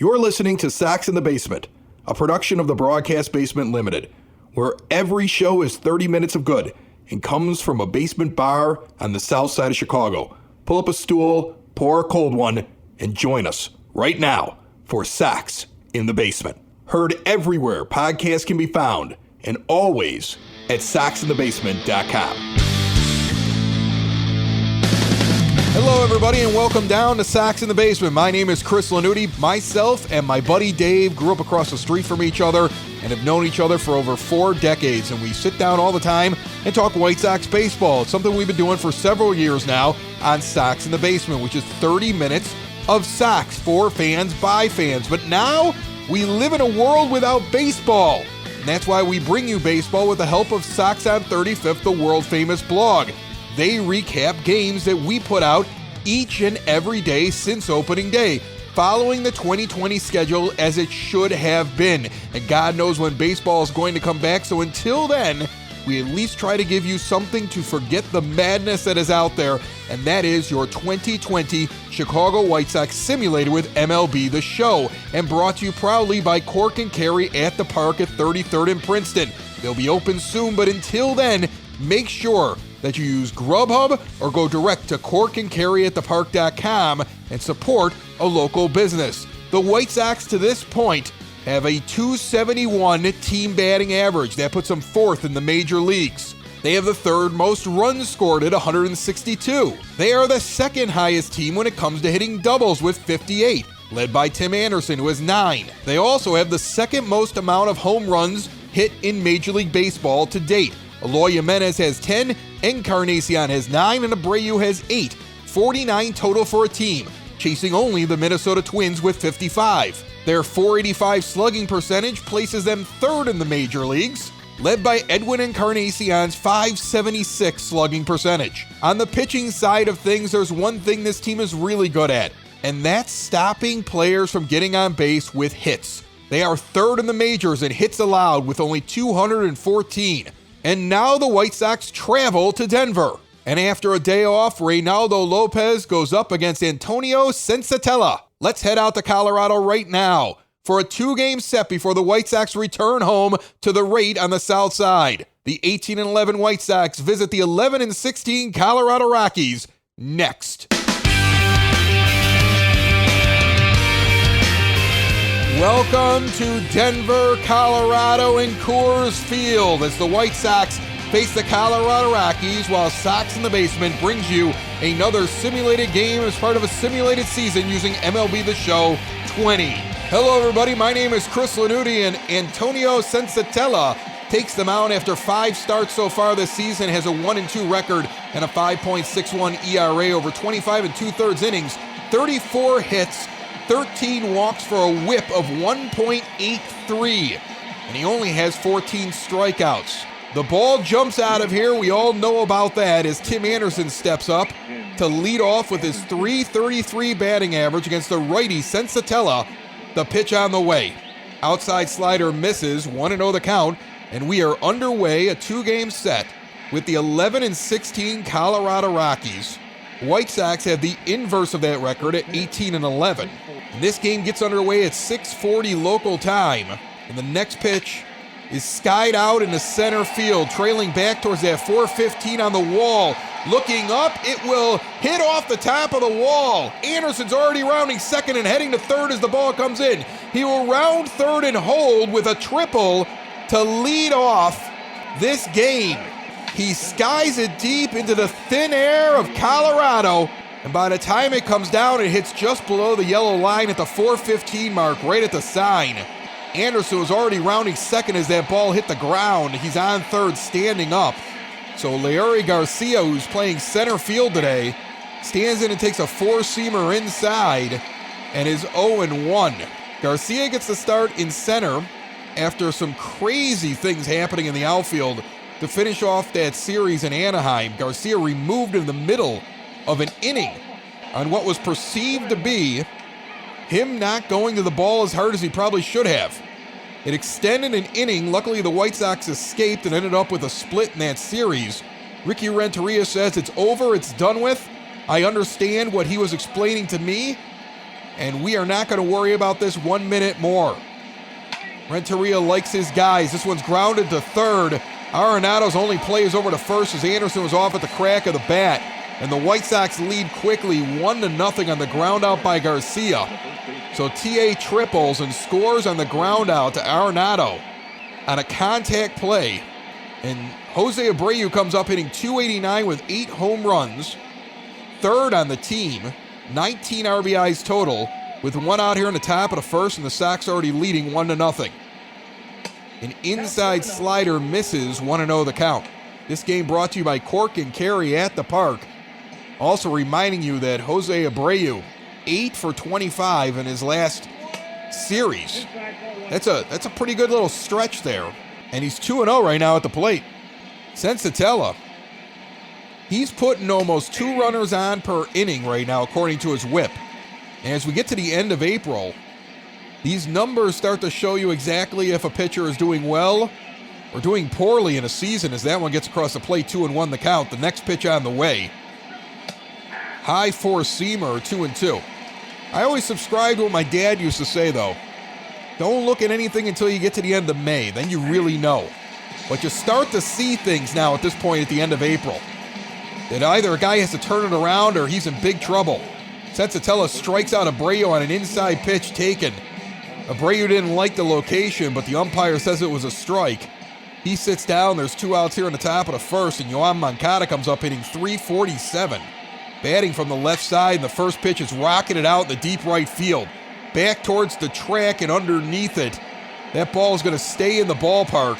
You're listening to Sacks in the Basement, a production of the Broadcast Basement Limited, where every show is 30 minutes of good and comes from a basement bar on the south side of Chicago. Pull up a stool, pour a cold one, and join us right now for Sacks in the Basement. Heard everywhere podcasts can be found, and always at sacksinthebasement.com. Hello, everybody, and welcome down to Sacks in the Basement. My name is Chris Lanuti. Myself and my buddy Dave grew up across the street from each other and have known each other for over 4 decades, and we sit down all the time and talk White Sox baseball. It's something we've been doing for several years now on Sacks in the Basement, which is 30 minutes of Sox for fans by fans. But now we live in a world without baseball, and that's why we bring you baseball with the help of Sox on 35th, the world-famous blog. They recap games that we put out each and every day since opening day, following the 2020 schedule as it should have been. And God knows when baseball is going to come back, so until then, we at least try to give you something to forget the madness that is out there, and that is your 2020 Chicago White Sox simulator with MLB The Show, and brought to you proudly by Cork and Carry at the Park at 33rd and Princeton. They'll be open soon, but until then, make sure that you use Grubhub or go direct to corkandcarryatthepark.com and support a local business. The White Sox to this point have a .271 team batting average. That puts them 4th in the major leagues. They have the 3rd most runs scored at 162. They are the 2nd highest team when it comes to hitting doubles with 58, led by Tim Anderson, who has 9. They also have the 2nd most amount of home runs hit in Major League Baseball to date. Eloy Jimenez has 10, Encarnacion has 9, and Abreu has 8. 49 total for a team, chasing only the Minnesota Twins with 55. Their .485 slugging percentage places them 3rd in the major leagues, led by Edwin Encarnacion's .576 slugging percentage. On the pitching side of things, there's one thing this team is really good at, and that's stopping players from getting on base with hits. They are 3rd in the majors in hits allowed with only 214. And now the White Sox travel to Denver. And after a day off, Reynaldo Lopez goes up against Antonio Sensatella. Let's head out to Colorado right now for a 2-game set before the White Sox return home to the rate on the south side. The 18-11 White Sox visit the 11-16 Colorado Rockies next. Welcome to Denver, Colorado in Coors Field as the White Sox face the Colorado Rockies, while Sox in the Basement brings you another simulated game as part of a simulated season using MLB The Show 20. Hello everybody, my name is Chris Lanuti, and Antonio Sensatella takes them out after 5 starts so far this season, has a 1-2 record and a 5.61 ERA over 25 2/3 innings, 34 hits, 13 walks for a whip of 1.83, and he only has 14 strikeouts. The ball jumps out of here, we all know about that, as Tim Anderson steps up to lead off with his .333 batting average against the righty Sensatella. The pitch on the way. Outside slider misses, 1-0 the count, and we are underway, a 2-game set with the 11-16 Colorado Rockies. White Sox have the inverse of that record at 18-11. And this game gets underway at 6:40 local time. And the next pitch is skied out into center field, trailing back towards that 415 on the wall. Looking up, it will hit off the top of the wall. Anderson's already rounding second and heading to third as the ball comes in. He will round third and hold with a triple to lead off this game. He skies it deep into the thin air of Colorado, and by the time it comes down, it hits just below the yellow line at the 415 mark, right at the sign. Anderson was already rounding second as that ball hit the ground. He's on third, standing up. So Leury Garcia, who's playing center field today, stands in and takes a 4-seamer inside and is 0-1. Garcia gets the start in center after some crazy things happening in the outfield to finish off that series in Anaheim. Garcia removed in the middle of an inning on what was perceived to be him not going to the ball as hard as he probably should have. It extended an inning. Luckily, the White Sox escaped and ended up with a split in that series. Ricky Renteria says it's over, it's done with. I understand what he was explaining to me. and we are not going to worry about this 1 minute more. Renteria likes his guys. This one's grounded to third. Arenado's only play is over to first as Anderson was off at the crack of the bat. And the White Sox lead quickly 1-0 on the ground out by Garcia. So TA triples and scores on the ground out to Arenado on a contact play. And Jose Abreu comes up hitting .289 with 8 home runs. Third on the team, 19 RBIs total, with one out here in the top of the first, and the Sox already leading 1-0. An inside slider misses, 1-0 the count. This game brought to you by Cork and Carry at the Park. Also reminding you that Jose Abreu, 8 for 25 in his last series. That's a pretty good little stretch there. And he's 2-0 right now at the plate. Sensatella, he's putting almost 2 runners on per inning right now, according to his whip. And as we get to the end of April, these numbers start to show you exactly if a pitcher is doing well or doing poorly in a season, as that one gets across the plate, 2-1 the count. The next pitch on the way. High four-seamer, 2-2. I always subscribe to what my dad used to say, though. Don't look at anything until you get to the end of May. Then you really know. But you start to see things now at this point at the end of April. That either a guy has to turn it around or he's in big trouble. Sensatella strikes out Abreu on an inside pitch taken. Abreu didn't like the location, but the umpire says it was a strike. He sits down. There's 2 outs here in the top of the first, and Yoan Moncada comes up hitting .347. Batting from the left side, and the first pitch is rocketed out in the deep right field. Back towards the track and underneath it. That ball is going to stay in the ballpark.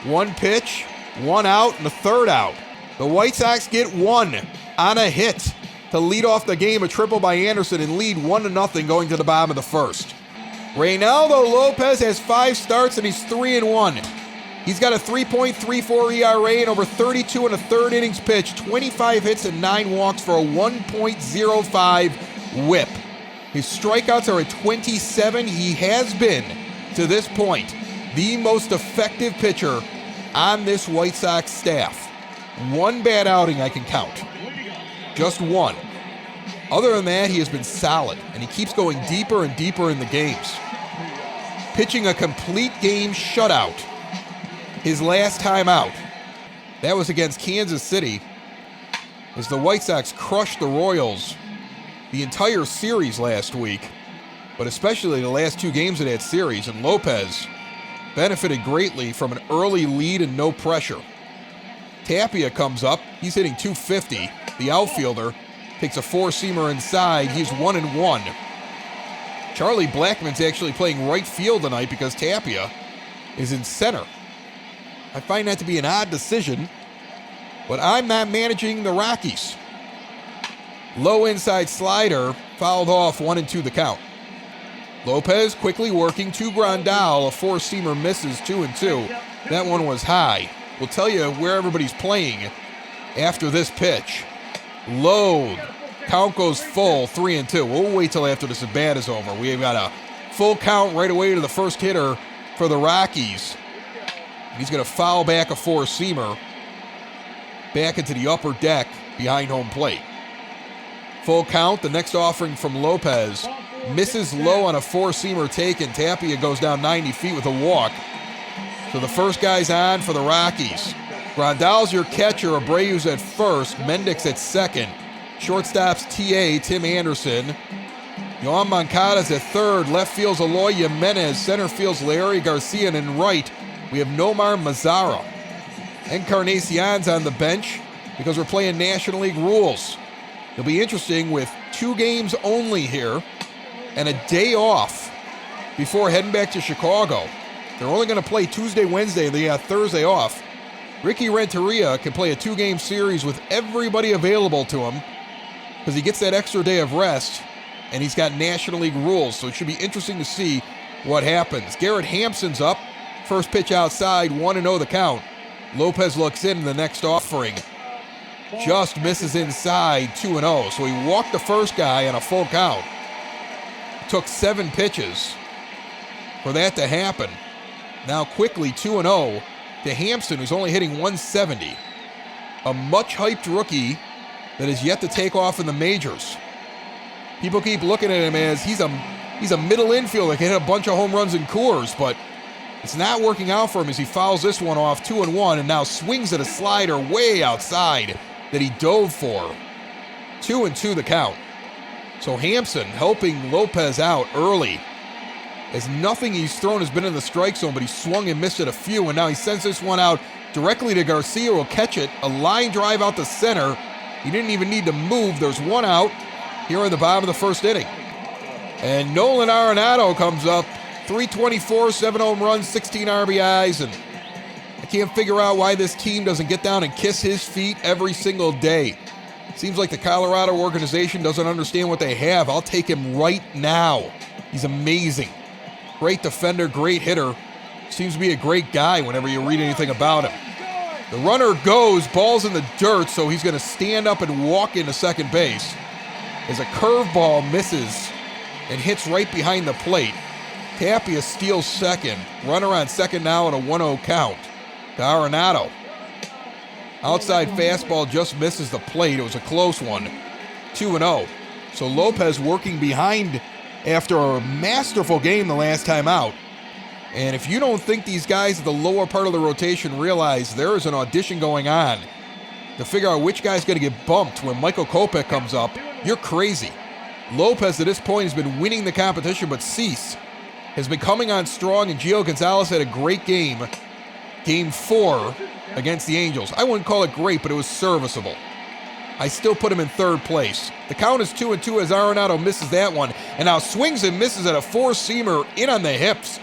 1 pitch, 1 out, and the 3rd out. The White Sox get 1 on a hit to lead off the game, a triple by Anderson, and lead 1-0 going to the bottom of the first. Reynaldo Lopez has 5 starts, and he's 3-1. He's got a 3.34 ERA and over 32 1/3 innings pitched, 25 hits and 9 walks for a 1.05 whip. His strikeouts are at 27. He has been, to this point, the most effective pitcher on this White Sox staff. 1 bad outing I can count. Just 1. Other than that, he has been solid, and he keeps going deeper and deeper in the games. Pitching a complete game shutout his last time out. That was against Kansas City, as the White Sox crushed the Royals the entire series last week, but especially the last 2 games of that series, and Lopez benefited greatly from an early lead and no pressure. Tapia comes up. He's hitting .250. The outfielder takes a 4-seamer inside. He's 1-1. Charlie Blackmon's actually playing right field tonight because Tapia is in center. I find that to be an odd decision, but I'm not managing the Rockies. Low inside slider, fouled off, 1-2 the count. Lopez quickly working to Grandal, a 4-seamer misses, 2-2. That one was high. We'll tell you where everybody's playing after this pitch. Low, count goes full, 3-2. We'll wait till after this at-bat is over. We've got a full count right away to the first hitter for the Rockies. He's going to foul back a 4-seamer back into the upper deck behind home plate. Full count, the next offering from Lopez. Misses low on a 4-seamer taken. Tapia goes down 90 feet with a walk. So the first guy's on for the Rockies. Grandal's your catcher. Abreu's at first. Mendick's at second. Shortstop's TA, Tim Anderson. Yoan Moncada's at third. Left field's Eloy Jimenez. Center field's Larry Garcia. And in right, we have Nomar Mazara. Encarnacion's on the bench because we're playing National League rules. It'll be interesting with 2 games only here and a day off before heading back to Chicago. They're only going to play Tuesday, Wednesday, and they got Thursday off. Ricky Renteria can play a 2-game series with everybody available to him because he gets that extra day of rest, and he's got National League rules, so it should be interesting to see what happens. Garrett Hampson's up. First pitch outside, 1-0 the count. Lopez looks in the next offering. Just misses inside, 2-0. So he walked the first guy on a full count. It took 7 pitches for that to happen. Now quickly 2-0 to Hampson, who's only hitting .170. A much-hyped rookie that is yet to take off in the majors. People keep looking at him as he's a middle infielder that can hit a bunch of home runs in Coors, but it's not working out for him as he fouls this one off 2-1 and now swings at a slider way outside that he dove for. 2-2 the count. So Hampson helping Lopez out early, as nothing he's thrown has been in the strike zone, but he swung and missed it a few, and now he sends this one out directly to Garcia, who will catch it. A line drive out the center. He didn't even need to move. There's one out here in the bottom of the first inning. And Nolan Arenado comes up, 324, 7 home runs, 16 RBIs, and I can't figure out why this team doesn't get down and kiss his feet every single day. Seems like the Colorado organization doesn't understand what they have. I'll take him right now. He's amazing. Great defender, great hitter. Seems to be a great guy whenever you read anything about him. The runner goes, ball's in the dirt, so he's going to stand up and walk into second base as a curveball misses and hits right behind the plate. Tapia steals second. Runner on second now at a 1-0 count to Arenado. Outside fastball just misses the plate. It was a close one. 2-0. So Lopez working behind after a masterful game the last time out. And if you don't think these guys at the lower part of the rotation realize there is an audition going on to figure out which guy's going to get bumped when Michael Kopech comes up, you're crazy. Lopez at this point has been winning the competition, but Cease has been coming on strong, and Gio Gonzalez had a great game. Game 4 against the Angels. I wouldn't call it great, but it was serviceable. I still put him in third place. The count is 2-2 as Arenado misses that one, and now swings and misses at a four-seamer in on the hips.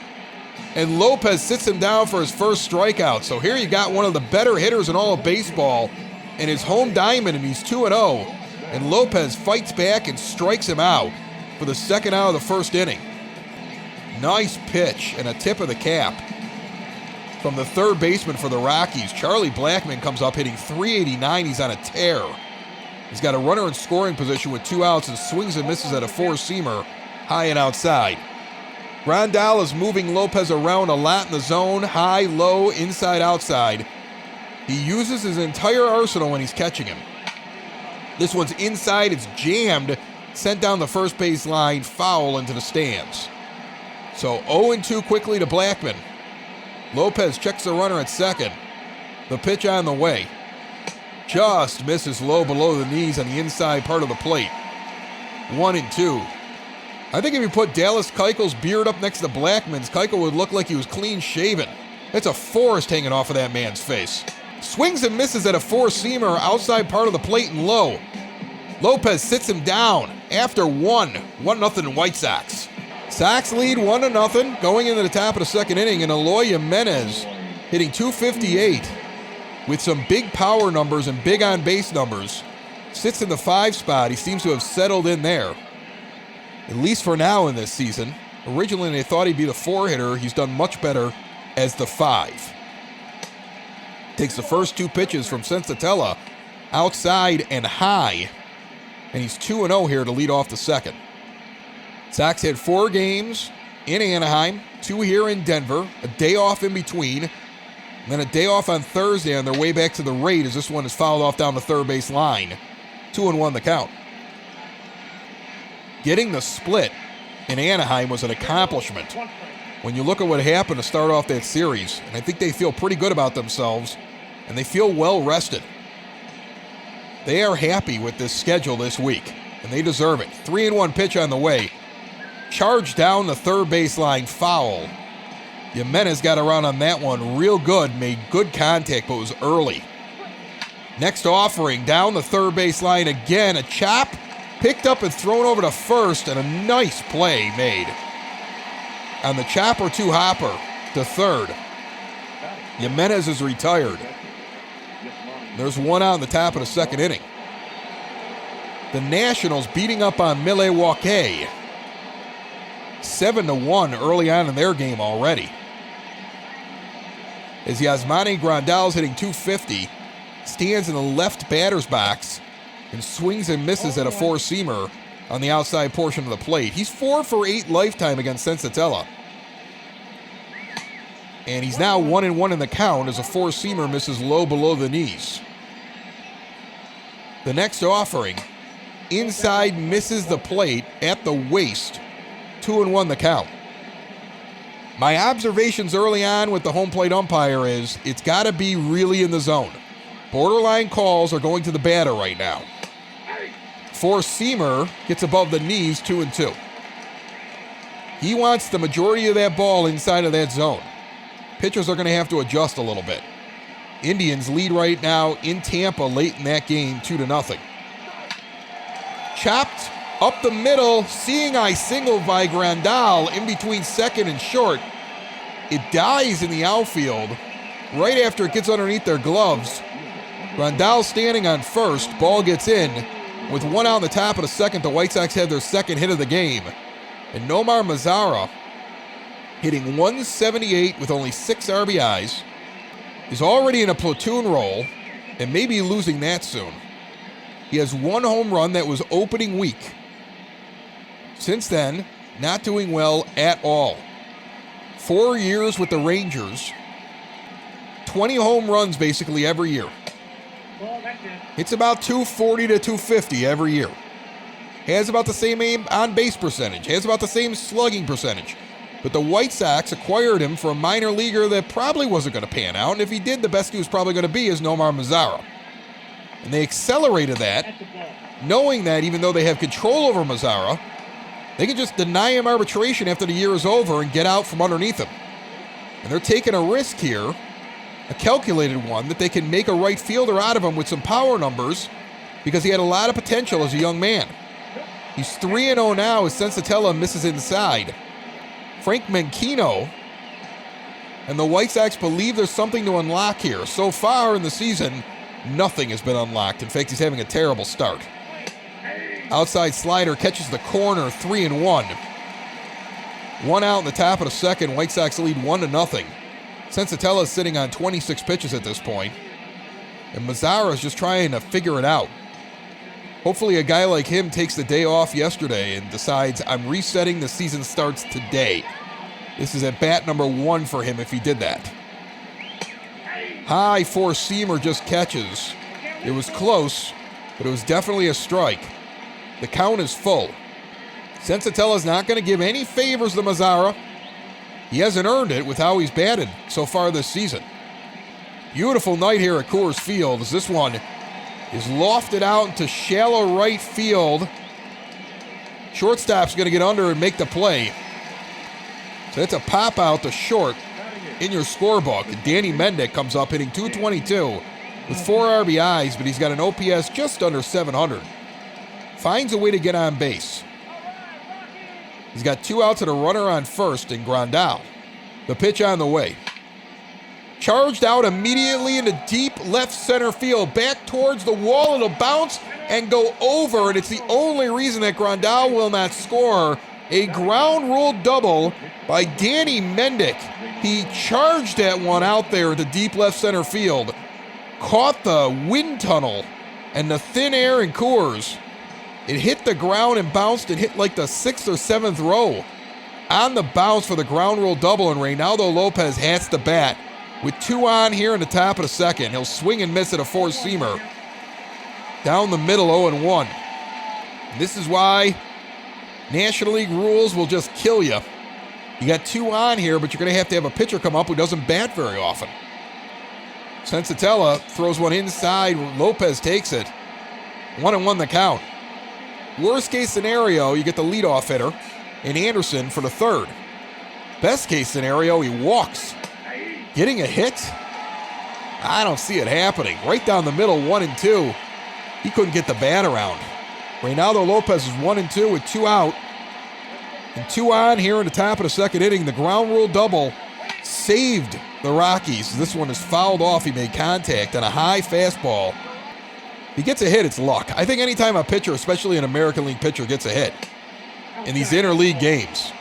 And Lopez sits him down for his first strikeout. So here you got one of the better hitters in all of baseball and his home diamond, and he's 2-0. And Lopez fights back and strikes him out for the second out of the first inning. Nice pitch and a tip of the cap from the third baseman for the Rockies. Charlie Blackmon comes up hitting .389. He's on a tear. He's got a runner in scoring position with 2 outs and swings and misses at a four-seamer high and outside. Grandal is moving Lopez around a lot in the zone, high, low, inside, outside. He uses his entire arsenal when he's catching him. This one's inside, it's jammed, sent down the first base line, foul into the stands. So 0-2 quickly to Blackmon. Lopez checks the runner at second. The pitch on the way. Just misses low below the knees on the inside part of the plate. 1-2. I think if you put Dallas Keuchel's beard up next to Blackmon's, Keuchel would look like he was clean shaven. It's a forest hanging off of that man's face. Swings and misses at a four-seamer outside part of the plate and low. Lopez sits him down after 1-0 White Sox. Sox lead 1-0 going into the top of the second inning, and Eloy Jimenez hitting .258 with some big power numbers and big on-base numbers. Sits in the 5 spot. He seems to have settled in there, at least for now in this season. Originally, they thought he'd be the 4 hitter. He's done much better as the 5. Takes the first 2 pitches from Sensatella, outside and high, and he's 2-0 here to lead off the second. Sox had 4 games in Anaheim, 2 here in Denver, a day off in between, and then a day off on Thursday on their way back to the Raid as this one is fouled off down the third base line. 2-1 the count. Getting the split in Anaheim was an accomplishment when you look at what happened to start off that series, and I think they feel pretty good about themselves, and they feel well rested. They are happy with this schedule this week, and they deserve it. 3-1 pitch on the way. Charged down the third baseline, foul. Jimenez got around on that one real good, made good contact, but was early. Next offering, down the third baseline again, a chop, picked up and thrown over to first, and a nice play made on the chopper 2 hopper to third. Jimenez is retired. There's 1 out in the top of the second inning. The Nationals beating up on Milwaukee. 7-1 early on in their game already. As Yasmani Grandal's hitting .250, stands in the left batter's box and swings and misses at a four-seamer on the outside portion of the plate. He's 4 for 8 lifetime against Sensatella. And he's now 1-1 in the count as a four-seamer misses low below the knees. The next offering, inside, misses the plate at the waist. 2-1 the count. My observations early on with the home plate umpire is it's got to be really in the zone. Borderline calls are going to the batter right now. Four-seamer gets above the knees, 2-2. He wants the majority of that ball inside of that zone. Pitchers are going to have to adjust a little bit. Indians lead right now in Tampa late in that game, 2-0. Chopped up the middle, seeing eye single by Grandal in between second and short. It dies in the outfield right after it gets underneath their gloves. Grandal standing on first, ball gets in. With one out in the top of the second, the White Sox have their second hit of the game. And Nomar Mazara, hitting 178 with only 6 RBIs, is already in a platoon role and may be losing that soon. He has 1 home run that was opening week. Since then, not doing well at all. 4 years with the Rangers, 20 home runs basically every year. It's about 240 to 250 every year. Has about the same on-base percentage. Has about the same slugging percentage. But the White Sox acquired him for a minor leaguer that probably wasn't going to pan out. And if he did, the best he was probably going to be is Nomar Mazara. And they accelerated that, knowing that even though they have control over Mazara, they can just deny him arbitration after the year is over and get out from underneath him. And they're taking a risk here, a calculated one, that they can make a right fielder out of him with some power numbers because he had a lot of potential as a young man. He's 3-0 now as Sensatella misses inside. Frank Menchino and the White Sox believe there's something to unlock here. So far in the season, nothing has been unlocked. In fact, he's having a terrible start. Outside slider catches the corner, 3-1. 1 out in the top of the second. White Sox lead 1-0. Sensatella is sitting on 26 pitches at this point, and Mazara is just trying to figure it out. Hopefully a guy like him takes the day off yesterday and decides, I'm resetting, the season starts today. This is at bat number 1 for him if he did that. High four-seamer just catches. It was close, but it was definitely a strike. The count is full. Sensatella's not going to give any favors to Mazara. He hasn't earned it with how he's batted so far this season. Beautiful night here at Coors Field as this one is lofted out into shallow right field. Shortstop's going to get under and make the play. So that's a pop out to short in your scorebook. Danny Mendick comes up hitting .222 with 4 RBIs, but he's got an OPS just under 700. Finds a way to get on base. He's got 2 outs and a runner on first in Grandal. The pitch on the way. Charged out immediately into deep left center field. Back towards the wall. It'll bounce and go over, and it's the only reason that Grandal will not score. A ground rule double by Danny Mendick. He charged that one out there into deep left center field. Caught the wind tunnel and the thin air in Coors. It hit the ground and bounced and hit like the 6th or 7th row. On the bounce for the ground rule double, and Reynaldo Lopez hats the bat. With 2 on here in the top of the second, he'll swing and miss at a four-seamer. Down the middle, 0-1. This is why National League rules will just kill you. You got 2 on here, but you're going to have a pitcher come up who doesn't bat very often. Sensatella throws one inside. Lopez takes it. 1-1 the count. Worst case scenario, you get the leadoff hitter in Anderson for the third. Best case scenario, he walks. Getting a hit? I don't see it happening. Right down the middle, 1 and 2. He couldn't get the bat around. Reynaldo Lopez is 1 and 2 with 2 out. And 2 on here in the top of the second inning. The ground rule double saved the Rockies. This one is fouled off. He made contact on a high fastball. If he gets a hit, it's luck. I think anytime a pitcher, especially an American League pitcher, gets a hit in these interleague games,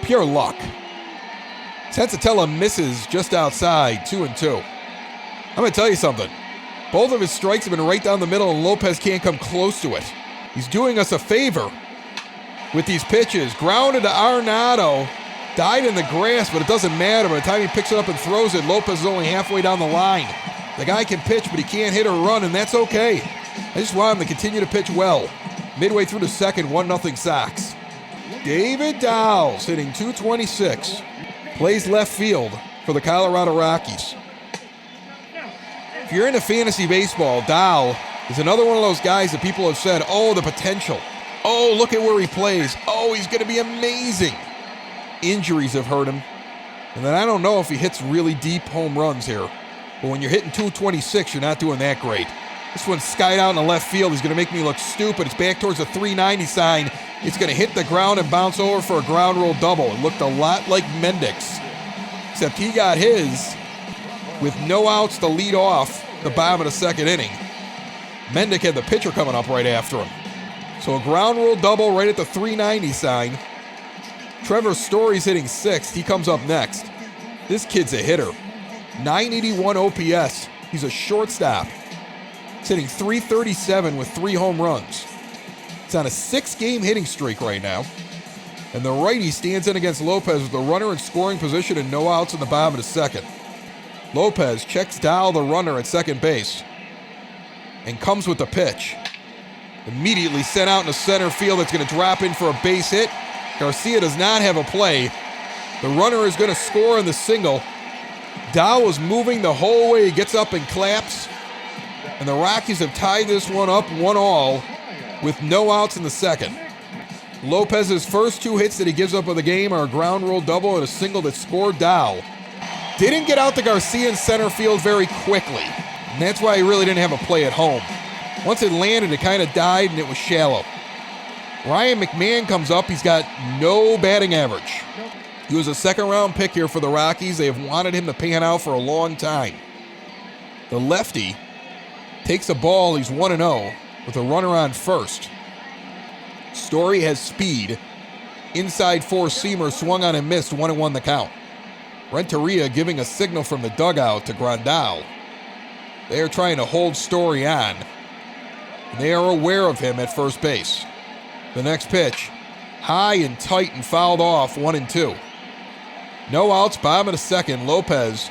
pure luck. Sensatella misses just outside, 2 and 2. I'm going to tell you something. Both of his strikes have been right down the middle, and Lopez can't come close to it. He's doing us a favor with these pitches. Grounded to Arenado. Died in the grass, but it doesn't matter. By the time he picks it up and throws it, Lopez is only halfway down the line. The guy can pitch, but he can't hit or run, and that's okay. I just want him to continue to pitch well. Midway through the second, 1-0 Sox. David Dowell's hitting .226. Plays left field for the Colorado Rockies. If you're into fantasy baseball, Dowell is another one of those guys that people have said, oh, the potential. Oh, look at where he plays. Oh, he's going to be amazing. Injuries have hurt him. And then I don't know if he hits really deep home runs here. But when you're hitting .226, you're not doing that great. This one's skied out in the left field. He's going to make me look stupid. It's back towards the 390 sign. It's going to hit the ground and bounce over for a ground rule double. It looked a lot like Mendick's, except he got his with no outs to lead off the bottom of the second inning. Mendick had the pitcher coming up right after him. So a ground rule double right at the 390 sign. Trevor Story's hitting sixth. He comes up next. This kid's a hitter. 981 OPS. He's a shortstop. He's hitting .337 with 3 home runs. He's on a 6-game hitting streak right now. And the righty stands in against Lopez with the runner in scoring position and no outs in the bottom of the second. Lopez checks Dowell, the runner, at second base and comes with the pitch. Immediately sent out in the center field. It's going to drop in for a base hit. Garcia does not have a play. The runner is going to score in the single. Dowell is moving the whole way. He gets up and claps. And the Rockies have tied this one up 1-1 with no outs in the second. Lopez's first 2 hits that he gives up of the game are a ground rule double and a single that scored Dowell. Didn't get out to Garcia in center field very quickly. And that's why he really didn't have a play at home. Once it landed, it kind of died and it was shallow. Ryan McMahon comes up. He's got no batting average. He was a second-round pick here for the Rockies. They have wanted him to pan out for a long time. The lefty takes a ball. He's 1-0 with a runner on first. Story has speed. Inside four-seamer swung on and missed. 1-1 the count. Renteria giving a signal from the dugout to Grandal. They are trying to hold Story on. They are aware of him at first base. The next pitch, high and tight and fouled off, 1-2. No outs, bottom of the second. Lopez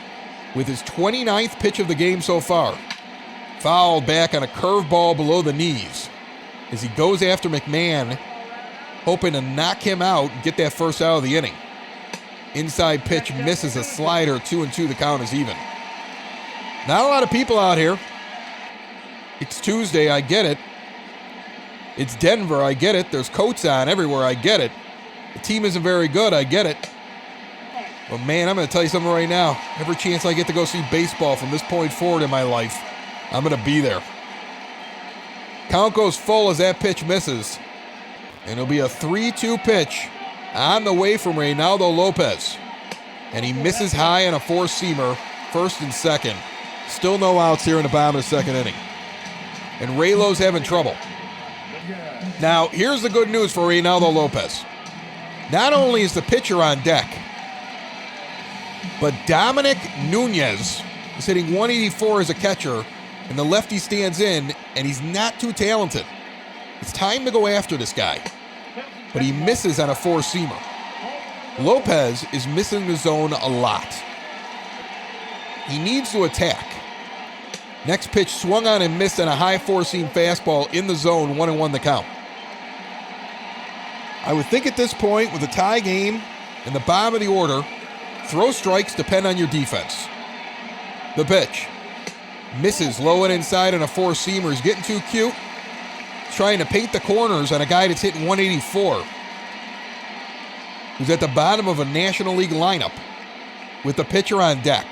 with his 29th pitch of the game so far. Fouled back on a curveball below the knees as he goes after McMahon, hoping to knock him out and get that first out of the inning. Inside pitch misses a slider, 2-2, the count is even. Not a lot of people out here. It's Tuesday, I get it. It's Denver, I get it. There's coats on everywhere, I get it. The team isn't very good, I get it. But man, I'm going to tell you something right now. Every chance I get to go see baseball from this point forward in my life, I'm going to be there. Count goes full as that pitch misses. And it'll be a 3-2 pitch on the way from Reynaldo Lopez. And he misses high on a four-seamer, first and second. Still no outs here in the bottom of the second inning. And Raylo's having trouble. Now, here's the good news for Reynaldo Lopez. Not only is the pitcher on deck, but Dominic Nunez is hitting 184 as a catcher, and the lefty stands in, and he's not too talented. It's time to go after this guy. But he misses on a four-seamer. Lopez is missing the zone a lot. He needs to attack. Next pitch swung on and missed on a high four-seam fastball in the zone, 1-1 the count. I would think at this point, with a tie game in the bottom of the order, throw strikes depend on your defense. The pitch misses low and inside on a four-seamer. He's getting too cute. Trying to paint the corners on a guy that's hitting 184. Who's at the bottom of a National League lineup with the pitcher on deck.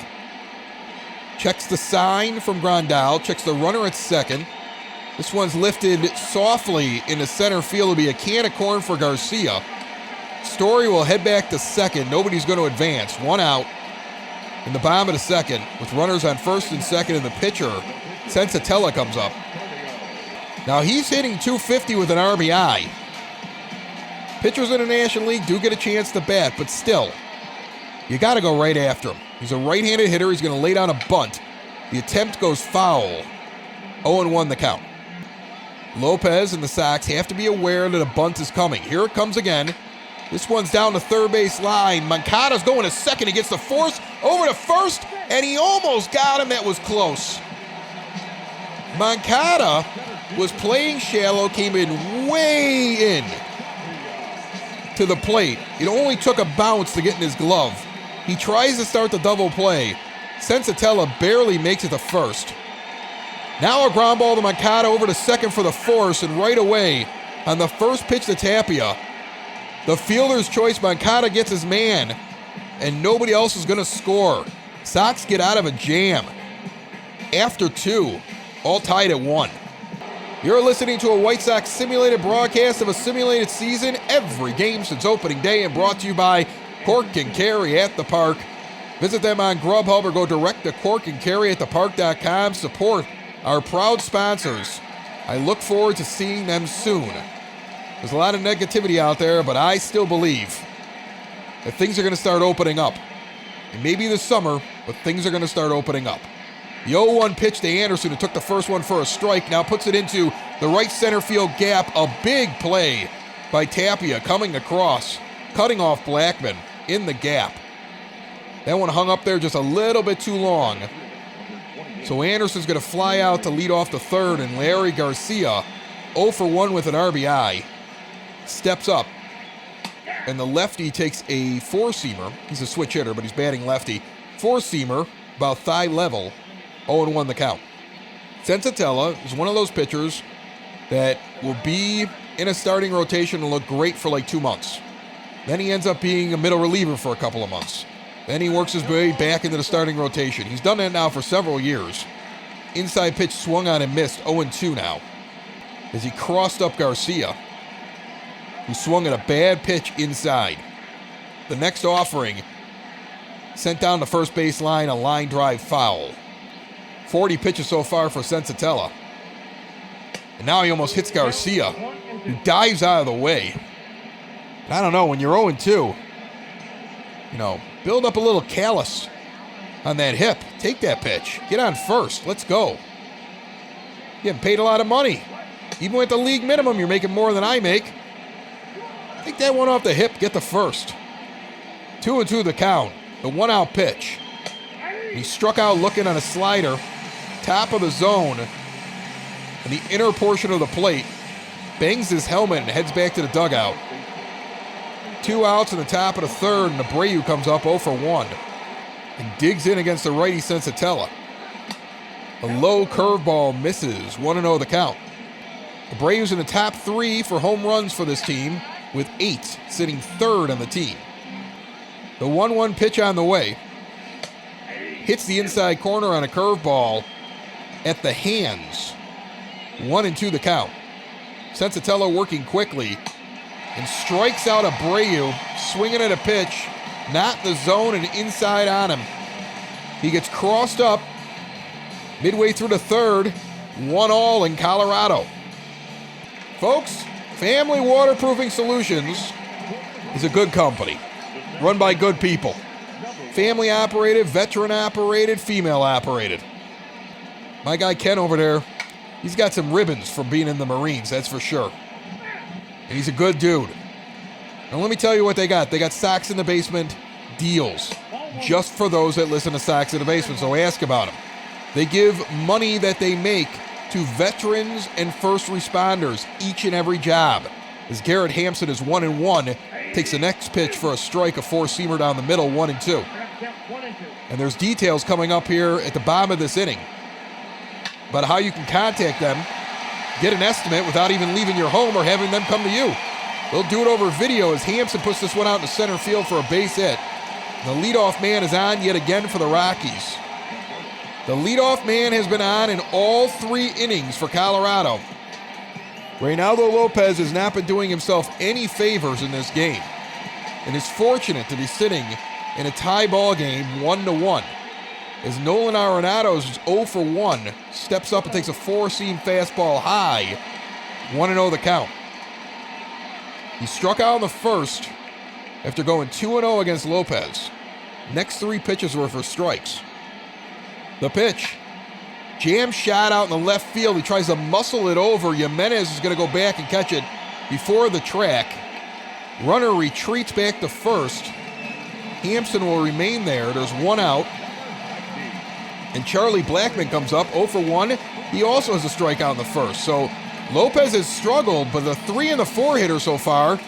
Checks the sign from Grandal. Checks the runner at second. This one's lifted softly into center field. It'll be a can of corn for Garcia. Story will head back to second. Nobody's going to advance. 1 out in the bottom of the second with runners on first and second, and the pitcher, Sensatella, comes up. Now he's hitting .250 with an RBI. Pitchers in the National League do get a chance to bat, but still, you got to go right after him. He's a right-handed hitter. He's going to lay down a bunt. The attempt goes foul. 0-1 the count. Lopez and the Sox have to be aware that a bunt is coming. Here it comes again. This one's down the third base line. Moncada's going to second. He gets the force over to first, and he almost got him. That was close. Moncada was playing shallow, came in way in to the plate. It only took a bounce to get in his glove. He tries to start the double play. Sensatella barely makes it to first. Now a ground ball to Moncada over to second for the force, and right away on the first pitch to Tapia, the fielder's choice, Moncada gets his man, and nobody else is going to score. Sox get out of a jam. After 2, all tied at 1. You're listening to a White Sox simulated broadcast of a simulated season, every game since opening day, and brought to you by Cork and Carry at the Park. Visit them on Grubhub or go direct to corkandcarryatthepark.com. Support our proud sponsors. I look forward to seeing them soon. There's a lot of negativity out there, but I still believe that things are going to start opening up. And maybe this summer, but things are going to start opening up. The 0-1 pitch to Anderson, who took the first one for a strike, now puts it into the right center field gap. A big play by Tapia coming across, cutting off Blackman in the gap. That one hung up there just a little bit too long. So Anderson's going to fly out to lead off the third, and Larry Garcia, 0 for 1 with an RBI, steps up. And the lefty takes a four-seamer. He's a switch hitter, but he's batting lefty. Four-seamer, about thigh level, 0-1 the count. Sensatella is one of those pitchers that will be in a starting rotation and look great for like 2 months. Then he ends up being a middle reliever for a couple of months. Then he works his way back into the starting rotation. He's done that now for several years. Inside pitch swung on and missed, 0-2 now, as he crossed up Garcia, who swung at a bad pitch inside. The next offering sent down the first base line, a line drive foul. 40 pitches so far for Sensatella. And now he almost hits Garcia, who dives out of the way. I don't know, when you're 0-2, build up a little callus on that hip. Take that pitch. Get on first. Let's go. You're getting paid a lot of money. Even with the league minimum, you're making more than I make. Take that one off the hip. Get the first. 2-2 the count. The 1-out pitch. He struck out looking on a slider. Top of the zone. In the inner portion of the plate. Bangs his helmet and heads back to the dugout. 2 outs in the top of the third, and Abreu comes up 0 for 1 and digs in against the righty Sensatella. A low curveball misses, 1-0 the count. Abreu's in the top 3 for home runs for this team, with 8 sitting third on the team. The 1-1 pitch on the way. Hits the inside corner on a curveball at the hands. 1-2 the count. Sensatella working quickly and strikes out Abreu, swinging at a pitch, not in the zone and inside on him. He gets crossed up midway through the third, 1-1 in Colorado. Folks, Family Waterproofing Solutions is a good company, run by good people. Family operated, veteran operated, female operated. My guy Ken over there, he's got some ribbons from being in the Marines, that's for sure. And he's a good dude. And let me tell you what they got. They got Sox in the Basement deals just for those that listen to Sox in the Basement, so ask about them. They give money that they make to veterans and first responders each and every job. As Garrett Hampson is 1-1, takes the next pitch for a strike, a four-seamer down the middle, 1-2. And there's details coming up here at the bottom of this inning about how you can contact them, get an estimate without even leaving your home or having them come to you. They'll do it over video as Hampson puts this one out in center field for a base hit. The leadoff man is on yet again for the Rockies. The leadoff man has been on in all 3 innings for Colorado. Reynaldo Lopez has not been doing himself any favors in this game and is fortunate to be sitting in a tie ball game 1-1. As Nolan Arenado's 0 for 1 steps up and takes a four-seam fastball high, 1-0 the count. He struck out in the first after going 2-0 against Lopez. Next 3 pitches were for strikes. The pitch, jam shot out in the left field. He tries to muscle it over. Jimenez is going to go back and catch it before the track. Runner retreats back to first. Hampson will remain there. There's 1 out. And Charlie Blackman comes up 0 for 1. He also has a strikeout in the first. So Lopez has struggled, but the 3 and the 4 hitter so far,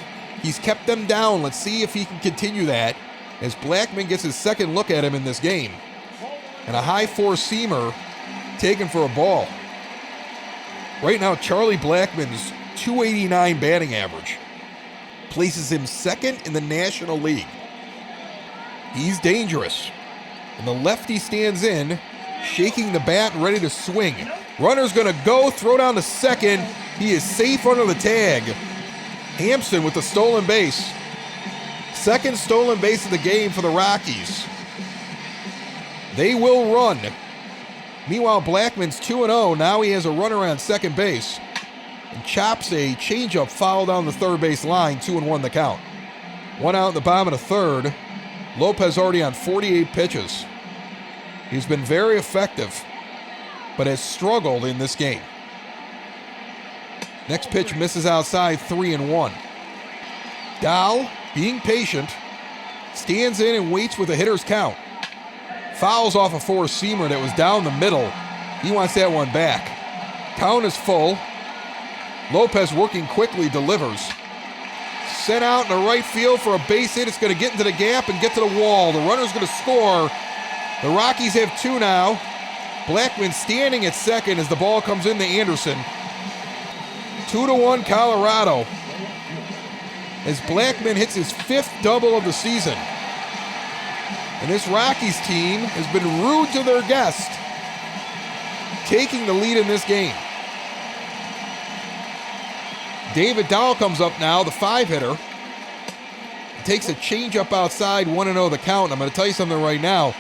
he's kept them down. Let's see if he can continue that as Blackmon gets his second look at him in this game. And a high 4-seamer taken for a ball. Right now, Charlie Blackmon's .289 batting average places him second in the National League. He's dangerous. And the lefty stands in, shaking the bat and ready to swing. Runner's going to go, throw down to second. He is safe under the tag. Hampson with the stolen base. Second stolen base of the game for the Rockies. They will run. Meanwhile, Blackmon's 2-0. Now he has a runner on second base. And chops a changeup foul down the third base line. 2-1 the count. 1 out in the bottom of the third. Lopez already on 48 pitches. He's been very effective, but has struggled in this game. Next pitch misses outside, 3-1. Dahl, being patient, stands in and waits with a hitter's count. Fouls off a 4-seamer that was down the middle. He wants that one back. Count is full. Lopez working quickly, delivers. Sent out in the right field for a base hit. It's going to get into the gap and get to the wall. The runner's going to score. The Rockies have 2 now. Blackmon standing at second as the ball comes in to Anderson. 2-1 Colorado. As Blackmon hits his 5th double of the season. And this Rockies team has been rude to their guest, taking the lead in this game. David Dahl comes up now, the 5-hitter. Takes a changeup outside, 1-0 the count. I'm going to tell you something right now.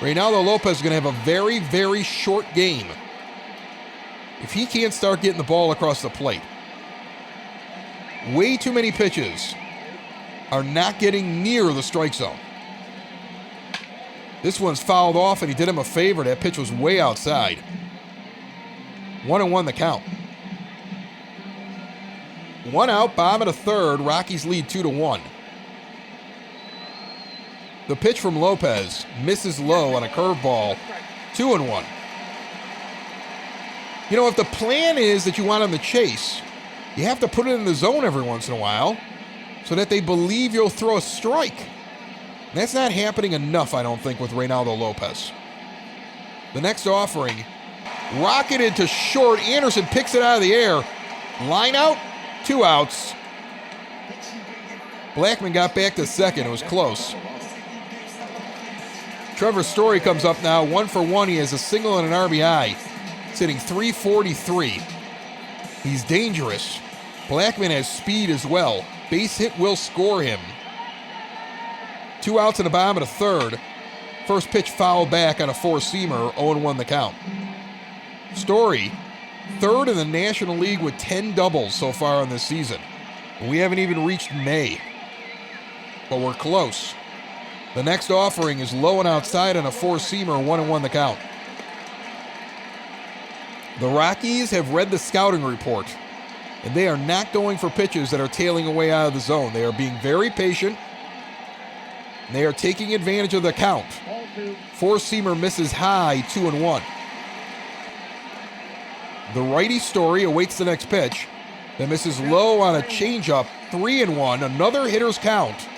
Reynaldo Lopez is going to have a very, very short game if he can't start getting the ball across the plate. Way too many pitches are not getting near the strike zone. This one's fouled off, and he did him a favor. That pitch was way outside. 1-1 the count. 1 out, bottom of the third. Rockies lead 2-1. The pitch from Lopez misses low on a curveball. 2-1. You know, if the plan is that you want him to chase, you have to put it in the zone every once in a while so that they believe you'll throw a strike. That's not happening enough, I don't think, with Reynaldo Lopez. The next offering, rocketed to short. Anderson picks it out of the air. Line out, 2 outs. Blackmon got back to second. It was close. Trevor Story comes up now, 1 for 1. He has a single and an RBI. He's hitting .343. He's dangerous. Blackmon has speed as well. Base hit will score him. 2 outs in the bottom of the third. First pitch fouled back on a 4-seamer, 0-1 the count. Story, 3rd in the National League with 10 doubles so far in this season. We haven't even reached May, but we're close. The next offering is low and outside on a 4-seamer, 1-1 the count. The Rockies have read the scouting report, and they are not going for pitches that are tailing away out of the zone. They are being very patient. They are taking advantage of the count. 4-seamer misses high, 2-1. The righty Story awaits the next pitch. That misses low on a changeup, 3-1. Another hitter's count.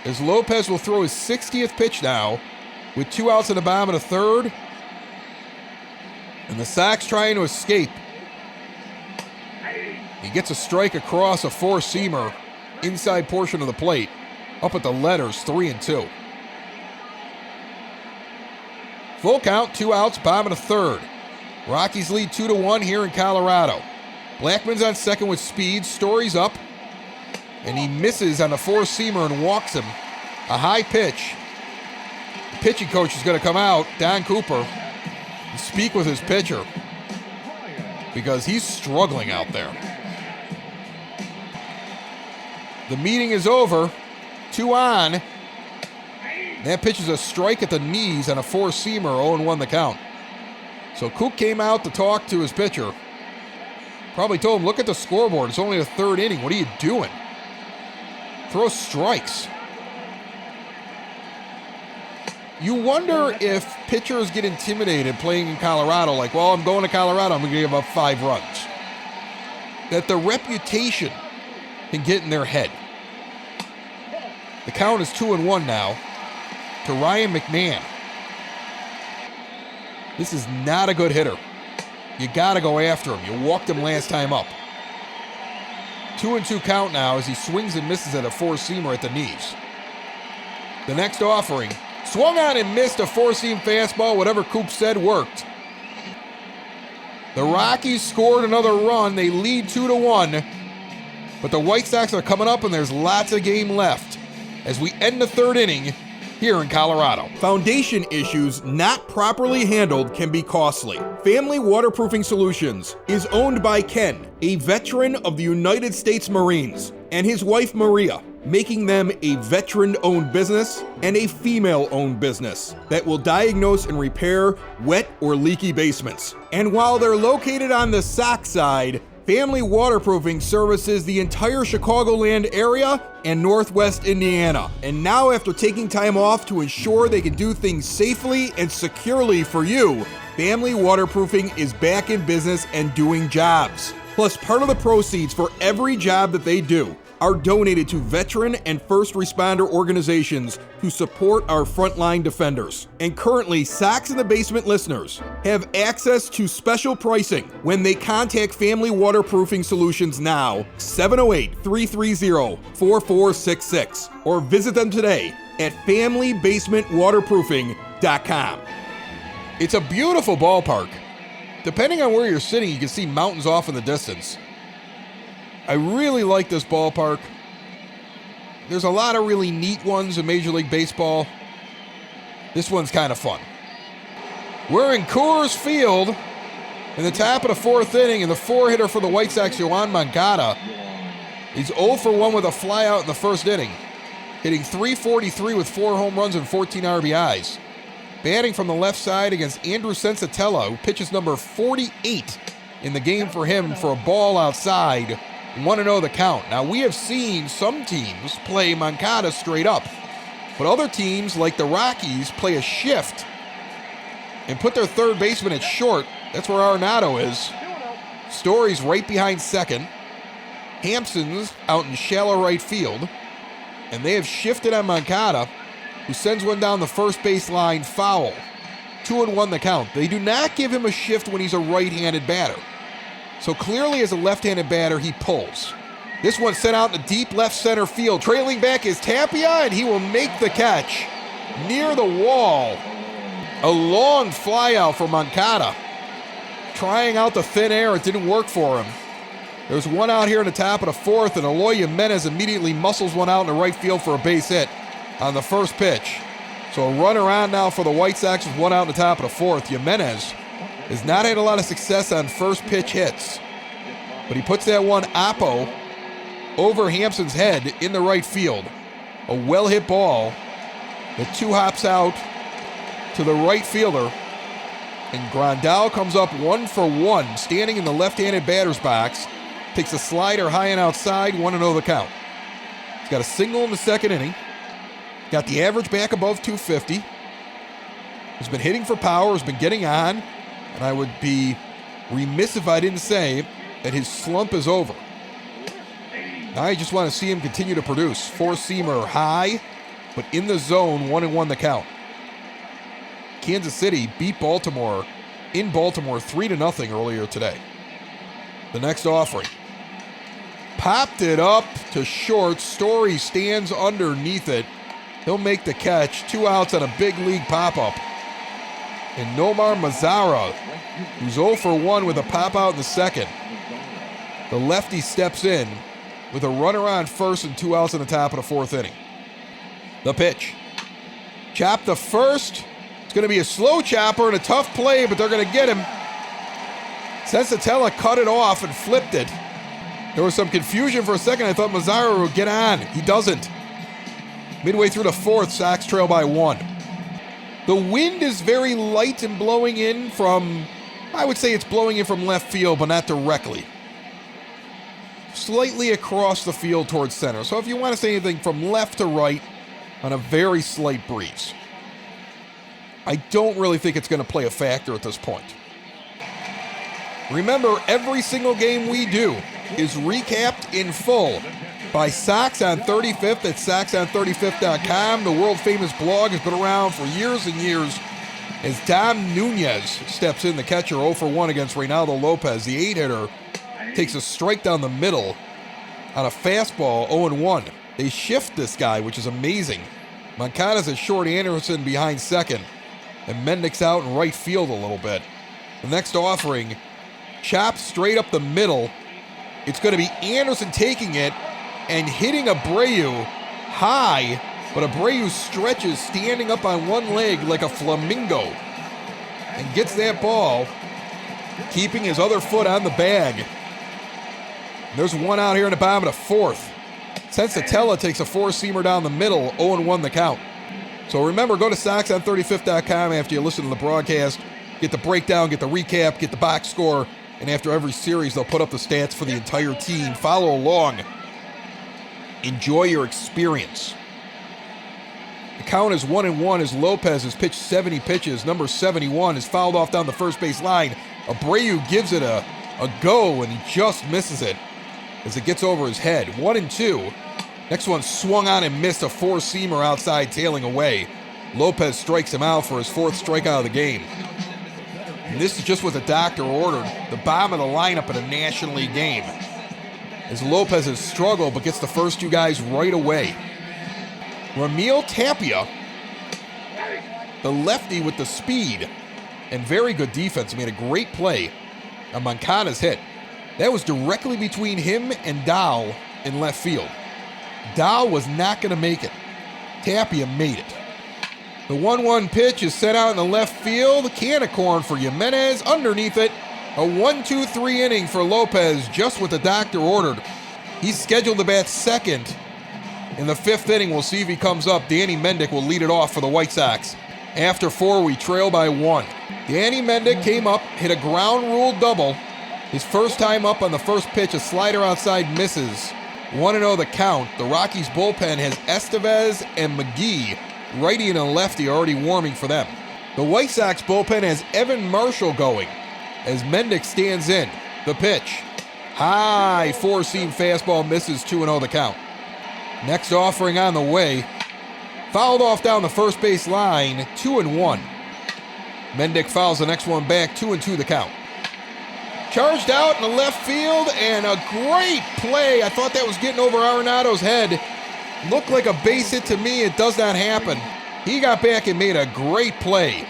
As Lopez will throw his 60th pitch now, with 2 outs in the bottom of the third. And the Sox trying to escape. He gets a strike across a 4-seamer, inside portion of the plate. Up at the letters, 3-2. Full count, 2 outs, bottom of the third. Rockies lead 2-1 here in Colorado. Blackmon's on second with speed. Story's up. And he misses on the 4-seamer and walks him. A high pitch. The pitching coach is going to come out, Don Cooper, and speak with his pitcher because he's struggling out there. The meeting is over. 2 on. That pitch is a strike at the knees on a 4-seamer, 0-1 the count. So Cook came out to talk to his pitcher. Probably told him, look at the scoreboard. It's only the 3rd inning. What are you doing? Throw strikes. You wonder if pitchers get intimidated playing in Colorado. Like, well, I'm going to Colorado. I'm going to give up 5 runs. that the reputation can get in their head. The count is 2-1 now to Ryan McMahon. This is not a good hitter. You got to go after him. You walked him last time up. 2-2 count now as he swings and misses at a four-seamer at the knees. The next offering, swung on and missed a four-seam fastball. Whatever Coop said worked. The Rockies scored another run. They lead 2-1. But the White Sox are coming up and there's lots of game left as we end the third inning here in Colorado. Foundation issues not properly handled can be costly. Family Waterproofing Solutions is owned by Ken, a veteran of the United States Marines, and his wife Maria, making them a veteran-owned business and a female-owned business that will diagnose and repair wet or leaky basements. And while they're located on the Sox side, Family Waterproofing services the entire Chicagoland area and Northwest Indiana. And now, after taking time off to ensure they can do things safely and securely for you, Family Waterproofing is back in business and doing jobs. Plus, part of the proceeds for every job that they do are donated to veteran and first responder organizations who support our frontline defenders. And currently, Sox in the Basement listeners have access to special pricing when they contact Family Waterproofing Solutions now, 708-330-4466, or visit them today at FamilyBasementWaterproofing.com. It's a beautiful ballpark. Depending on where you're sitting, you can see mountains off in the distance. I really like this ballpark. There's a lot of really neat ones in Major League Baseball. This one's kind of fun. We're in Coors Field in the top of the fourth inning, and the four-hitter for the White Sox, Yoan Moncada, he's 0 for 1 with a flyout in the first inning, hitting .343 with 4 home runs and 14 RBIs. Batting from the left side against Andrew Sensatella, who pitches number 48 in the game for him for a ball outside. 1-0 the count. Now, we have seen some teams play Moncada straight up, but other teams, like the Rockies, play a shift and put their third baseman at short. That's where Arenado is. Story's right behind second. Hampson's out in shallow right field, and they have shifted on Moncada, who sends one down the first base line foul. 2-1 the count. They do not give him a shift when he's a right-handed batter. So clearly as a left-handed batter, he pulls. This one sent out in the deep left center field. Trailing back is Tapia, and he will make the catch near the wall. A long fly out for Moncada. Trying out the thin air, it didn't work for him. There's one out here in the top of the fourth, and Eloy Jimenez immediately muscles one out in the right field for a base hit on the first pitch. So a run around now for the White Sox with one out in the top of the fourth. Jimenez has not had a lot of success on first pitch hits, but he puts that one oppo over Hampson's head in the right field. A well-hit ball that two hops out to the right fielder, and Grandal comes up 1 for 1, standing in the left-handed batter's box, takes a slider high and outside, 1-0 the count. He's got a single in the second inning, got the average back above 250, has been hitting for power, has been getting on, and I would be remiss if I didn't say that his slump is over. Now I just want to see him continue to produce. Four-seamer high, but in the zone, 1-1 the count. Kansas City beat Baltimore in Baltimore 3-0 earlier today. The next offering. Popped it up to short. Story stands underneath it. He'll make the catch. 2 outs on a big league pop-up. And Nomar Mazara, who's 0 for 1 with a pop-out in the second. The lefty steps in with a runner on first and 2 outs in the top of the fourth inning. The pitch. Chop the first. It's going to be a slow chopper and a tough play, but they're going to get him. Sensatella cut it off and flipped it. There was some confusion for a second. I thought Mazara would get on. He doesn't. Midway through the fourth, Sox trail by 1. The wind is very light and blowing in from, I would say it's blowing in from left field, but not directly. Slightly across the field towards center. So if you want to say anything, from left to right on a very slight breeze. I don't really think it's going to play a factor at this point. Remember, every single game we do is recapped in full by Sox on 35th at soxon35th.com. The world-famous blog has been around for years and years as Dom Nunez steps in, the catcher, 0 for 1 against Reynaldo Lopez. The 8-hitter takes a strike down the middle on a fastball, 0-1. They shift this guy, which is amazing. Moncada's at short, Anderson behind second, and Mendek's out in right field a little bit. The next offering, chopped straight up the middle. It's going to be Anderson taking it and hitting Abreu high, but Abreu stretches, standing up on one leg like a flamingo, and gets that ball, keeping his other foot on the bag. There's one out here in the bottom of the fourth. Sensatella takes a four-seamer down the middle, 0-1 the count. So remember, go to soxon35.com after you listen to the broadcast, get the breakdown, get the recap, get the box score, and after every series, they'll put up the stats for the entire team. Follow along. Enjoy your experience. The count is 1-1 as Lopez has pitched 70 pitches. Number 71 is fouled off down the first base line. Abreu gives it a go, and he just misses it as it gets over his head. 1-2. Next one swung on and missed, a four-seamer outside, tailing away. Lopez strikes him out for his fourth strikeout of the game. And this is just what the doctor ordered, the bottom of the lineup in a National League game, as Lopez has struggled but gets the first two guys right away. Ramil Tapia, the lefty with the speed and very good defense, made a great play on Moncada's hit. That was directly between him and Dahl in left field. Dahl was not going to make it. Tapia made it. The 1-1 pitch is sent out in the left field. Can of corn for Jimenez. Underneath it, a 1-2-3 inning for Lopez, just what the doctor ordered. He's scheduled to bat second in the fifth inning. We'll see if he comes up. Danny Mendick will lead it off for the White Sox. After 4, we trail by 1. Danny Mendick came up, hit a ground rule double. His first time up on the first pitch, a slider outside misses. 1-0 the count. The Rockies bullpen has Estevez and McGee, righty and a lefty, already warming for them. The White Sox bullpen has Evan Marshall going as Mendick stands in. The pitch, high four-seam fastball, misses. 2-0 the count. Next offering on the way, fouled off down the first base line. 2-1. Mendick fouls the next one back. 2-2 the count. Charged out in the left field, and a great play. I thought that was getting over Arenado's head. Looked like a base hit to me. It does not happen. He got back and made a great play.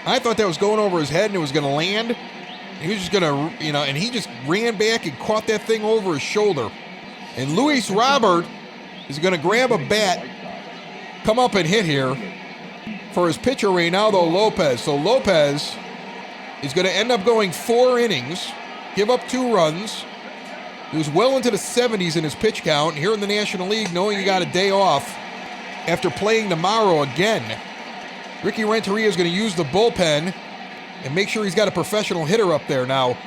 I thought that was going over his head and it was going to land. He was just going to, and he just ran back and caught that thing over his shoulder. And Luis Robert is going to grab a bat, come up and hit here for his pitcher, Reynaldo Lopez. So Lopez is going to end up going 4 innings, give up 2 runs. He was well into the 70s in his pitch count. Here in the National League, knowing he got a day off after playing tomorrow again, Ricky Renteria is going to use the bullpen and make sure he's got a professional hitter up there. Now,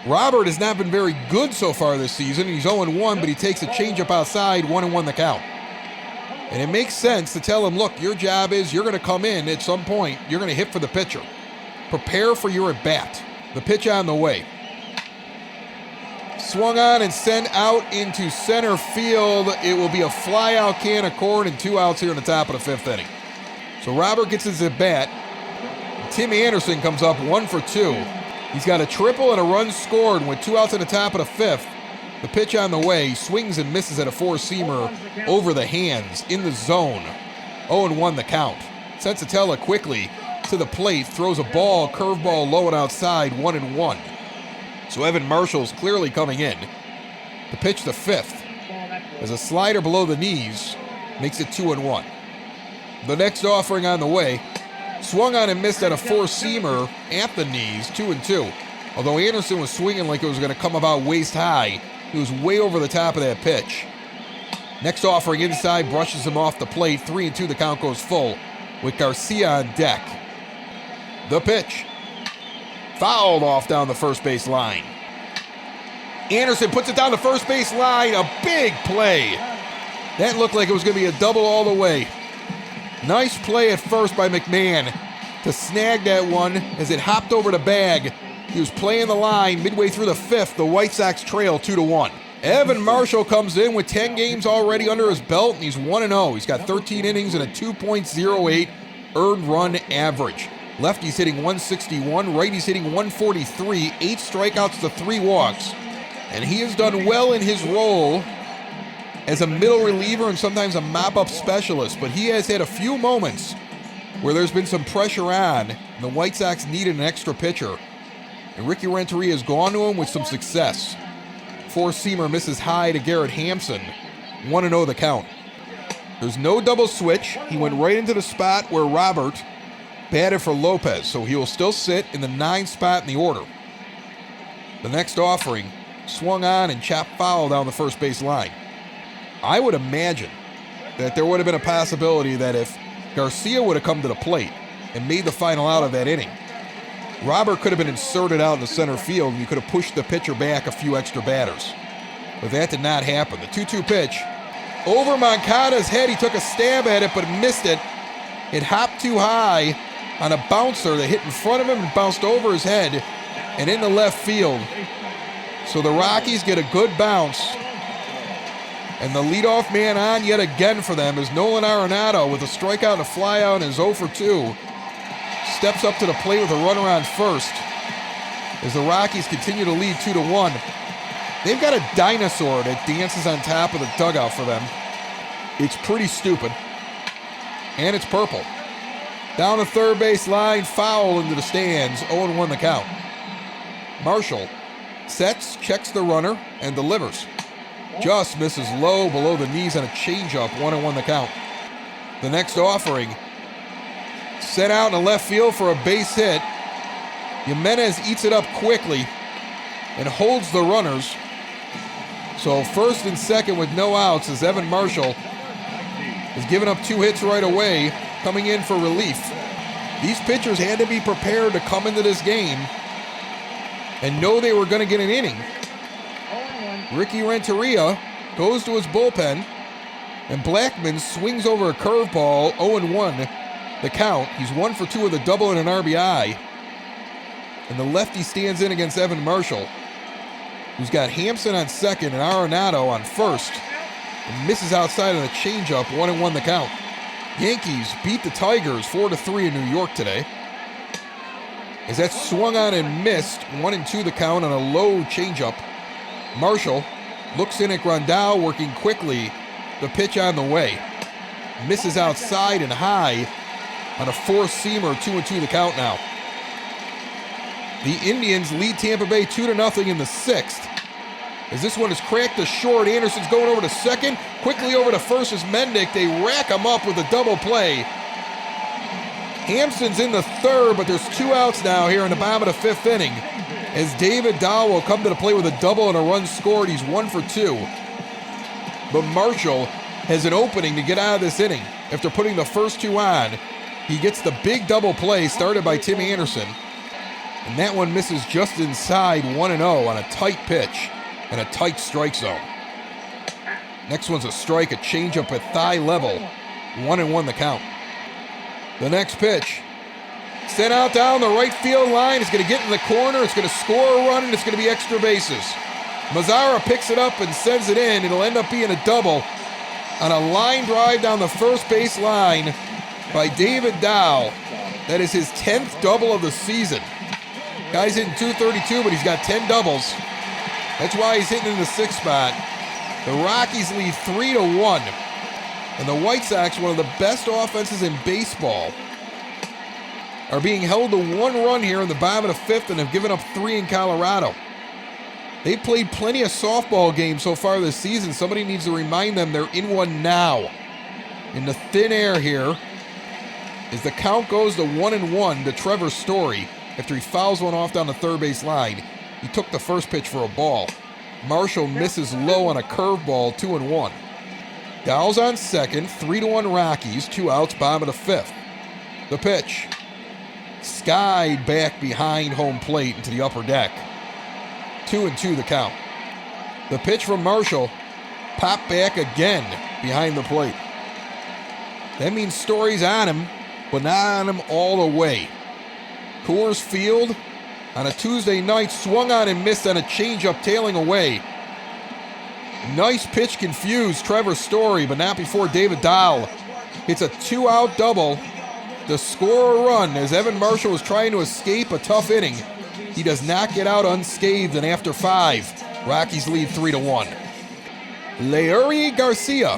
Robert has not been very good so far this season. He's 0-1, but he takes a changeup outside, 1-1 the count. And it makes sense to tell him, look, your job is you're going to come in at some point. You're going to hit for the pitcher. Prepare for your at-bat. The pitch on the way. Swung on and sent out into center field. It will be a fly-out can of corn and 2 outs here in the top of the 5th inning. So Robert gets his at-bat. Tim Anderson comes up 1 for 2. He's got a triple and a run scored with 2 outs in the top of the 5th. The pitch on the way, swings and misses at a four-seamer over the hands in the zone. 0-1 the count. Sensatella quickly to the plate, throws a ball, curveball low and outside, 1-1. So Evan Marshall's clearly coming in. The pitch the 5th, as a slider below the knees, makes it 2-1. The next offering on the way, swung on and missed at a four-seamer at the knees, 2-2. Although Anderson was swinging like it was going to come about waist high, he was way over the top of that pitch. Next offering inside, brushes him off the plate, 3-2, the count goes full with Garcia on deck. The pitch, fouled off down the first base line. Anderson puts it down the first base line, a big play. That looked like it was going to be a double all the way. Nice play at first by McMahon to snag that one as it hopped over the bag He was playing the line midway through the fifth. The White Sox trail 2-1. Evan Marshall comes in with 10 games already under his belt, and he's 1-0. He's got 13 innings and a 2.08 earned run average. Lefty's hitting 161, righty's hitting 143, 8 strikeouts to 3 walks. And he has done well in his role as a middle reliever and sometimes a mop-up specialist, but he has had a few moments where there's been some pressure on, and the White Sox needed an extra pitcher. And Ricky Renteria has gone to him with some success. Four-seamer misses high to Garrett Hampson. 1-0 the count. There's no double switch. He went right into the spot where Robert batted for Lopez, so he will still sit in the 9th spot in the order. The next offering swung on and chopped foul down the first base line. I would imagine that there would have been a possibility that if Garcia would have come to the plate and made the final out of that inning, Robert could have been inserted out in the center field and you could have pushed the pitcher back a few extra batters. But that did not happen. The 2-2 pitch over Moncada's head. He took a stab at it but missed it. It hopped too high on a bouncer that hit in front of him and bounced over his head and into left field. So the Rockies get a good bounce. And the leadoff man on yet again for them is Nolan Arenado with a strikeout and a flyout and is 0 for 2. Steps up to the plate with a runner on first as the Rockies continue to lead 2-1. They've got a dinosaur that dances on top of the dugout for them. It's pretty stupid. And it's purple. Down the third base line, foul into the stands, 0-1 the count. Marshall sets, checks the runner, and delivers. Just misses low below the knees on a changeup, 1-1 the count. The next offering, sent out in the left field for a base hit. Jimenez eats it up quickly and holds the runners. So first and second with no outs as Evan Marshall has given up 2 hits right away, coming in for relief. These pitchers had to be prepared to come into this game and know they were going to get an inning. Ricky Renteria goes to his bullpen, and Blackman swings over a curveball, 0-1 the count. He's 1 for 2 with a double and an RBI. And the lefty stands in against Evan Marshall, who's got Hampson on second and Arenado on first, and misses outside on a changeup, 1-1 the count. Yankees beat the Tigers 4-3 in New York today. As that swung on and missed, 1-2 the count on a low changeup. Marshall looks in at Grandal, working quickly. The pitch on the way. Misses outside and high on a four-seamer, 2-2 the count now. The Indians lead Tampa Bay 2-0 in the 6th. As this one is cracked to short, Anderson's going over to second. Quickly over to first is Mendick. They rack him up with a double play. Hampson's in the 3rd, but there's 2 outs now here in the bottom of the 5th inning. As David Dahl will come to the plate with a double and a run scored. He's 1 for 2. But Marshall has an opening to get out of this inning. After putting the first 2 on, he gets the big double play started by Tim Anderson. And that one misses just inside 1-0 on a tight pitch and a tight strike zone. Next one's a strike, a changeup at thigh level. 1-1 the count. The next pitch, sent out down the right field line. It's going to get in the corner. It's going to score a run, and it's going to be extra bases. Mazzara picks it up and sends it in. It'll end up being a double on a line drive down the first base line by David Dahl. That is his 10th double of the season. Guy's hitting .232, but he's got 10 doubles. That's why he's hitting in the 6th spot. The Rockies lead 3-1. And the White Sox, one of the best offenses in baseball, are being held to 1 run here in the bottom of the 5th and have given up 3 in Colorado. They've played plenty of softball games so far this season. Somebody needs to remind them they're in one now. In the thin air here, as the count goes to 1-1 to Trevor Story after he fouls one off down the third base line. He took the first pitch for a ball. Marshall misses low on a curveball, 2-1. Dow's on second, 3-1 Rockies, 2 outs, bottom of the 5th. The pitch, skied back behind home plate into the upper deck. 2-2 the count. The pitch from Marshall popped back again behind the plate. That means Story's on him, but not on him all the way. Coors Field on a Tuesday night, swung on and missed on a changeup tailing away. Nice pitch confused Trevor Story, but not before David Dahl hits a 2-out double to score a run as Evan Marshall was trying to escape a tough inning. He does not get out unscathed, and after 5, Rockies lead 3-1. Leury Garcia,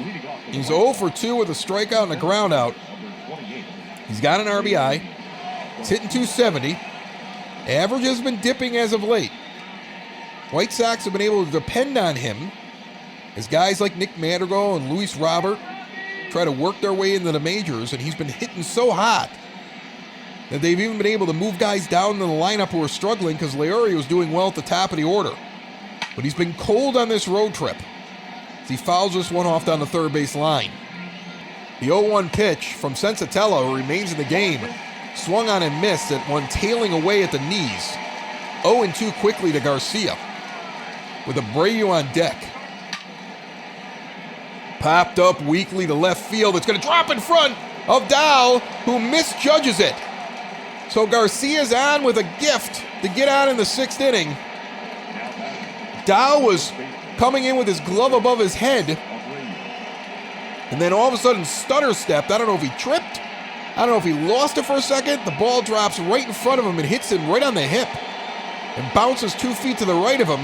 he's 0 for 2 with a strikeout and a groundout. He's got an RBI. He's hitting .270. Average has been dipping as of late. White Sox have been able to depend on him as guys like Nick Madrigal and Luis Robert try to work their way into the majors, and he's been hitting so hot that they've even been able to move guys down in the lineup who are struggling because Leury was doing well at the top of the order. But he's been cold on this road trip as he fouls this one off down the third base line. The 0-1 pitch from Sensatella, who remains in the game, swung on and missed at one tailing away at the knees. 0-2 quickly to Garcia with Abreu on deck. Popped up weakly to left field. It's going to drop in front of Dahl, who misjudges it. So Garcia's on with a gift to get on in the 6th inning. Dahl was coming in with his glove above his head, and then all of a sudden stutter stepped. I don't know if he tripped. I don't know if he lost it for a second. The ball drops right in front of him and hits him right on the hip and bounces 2 feet to the right of him.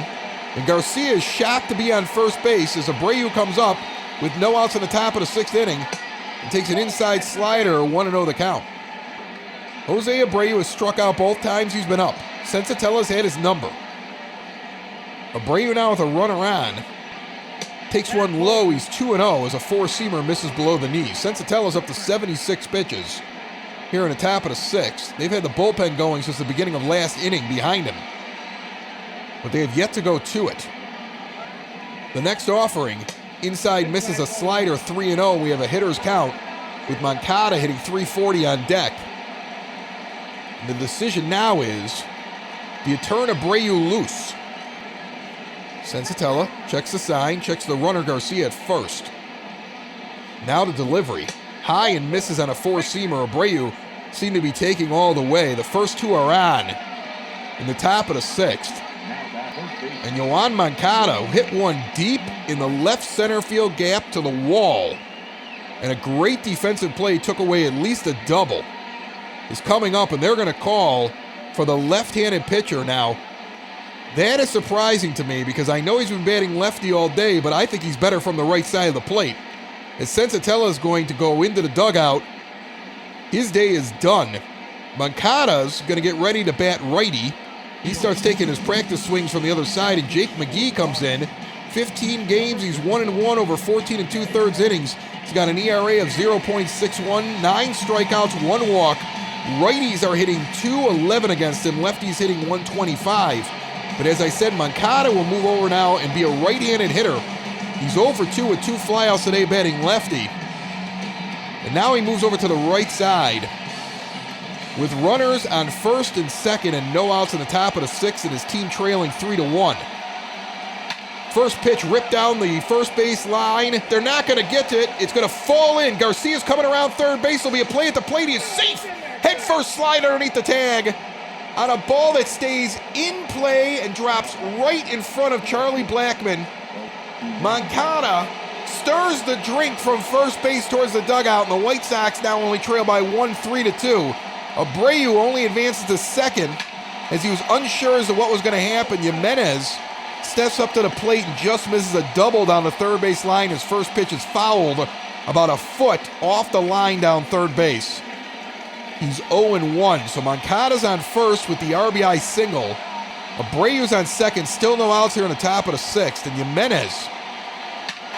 And Garcia is shocked to be on first base as Abreu comes up with no outs in the top of the 6th inning and takes an inside slider, 1-0 the count. Jose Abreu has struck out both times he's been up. Sensatella's had his number. Abreu now with a runner on. Takes one low, he's 2-0 as a 4-seamer misses below the knee. Sensatella's up to 76 pitches here in the top of the 6th. They've had the bullpen going since the beginning of last inning behind him, but they have yet to go to it. The next offering, inside misses a slider, 3-0. We have a hitter's count with Moncada hitting .340 on deck. And the decision now is, do you turn Abreu loose? Sensatella checks the sign, checks the runner Garcia at first. Now the delivery. High and misses on a 4-seamer. Abreu seemed to be taking all the way. The first 2 are on in the top of the 6th. And Yoan Moncada hit one deep in the left center field gap to the wall. And a great defensive play took away at least a double. Is coming up, and they're going to call for the left-handed pitcher now. That is surprising to me because I know he's been batting lefty all day, but I think he's better from the right side of the plate. As Sensatella is going to go into the dugout, his day is done. Moncada's going to get ready to bat righty. He starts taking his practice swings from the other side, and Jake McGee comes in. 15 games, he's 1-1 over 14 2/3 innings. He's got an ERA of 0.61, 9 strikeouts, 1 walk. Righties are hitting .211 against him. Lefties hitting .125. But as I said, Moncada will move over now and be a right-handed hitter. He's 0 for 2 with 2 flyouts today batting lefty. And now he moves over to the right side with runners on first and second and no outs in the top of the 6th and his team trailing 3-1. First pitch ripped down the first base line. They're not going to get to it. It's going to fall in. Garcia's coming around third base. There'll be a play at the plate. He is safe. Head first slide underneath the tag on a ball that stays in play and drops right in front of Charlie Blackmon. Moncada stirs the drink from first base towards the dugout, and the White Sox now only trail by 1, 3-2. Abreu only advances to second as he was unsure as to what was going to happen. Jimenez steps up to the plate and just misses a double down the third base line. His first pitch is fouled about a foot off the line down third base. He's 0-1, so Moncada's on first with the RBI single. Abreu's on second, still no outs here in the top of the 6th. And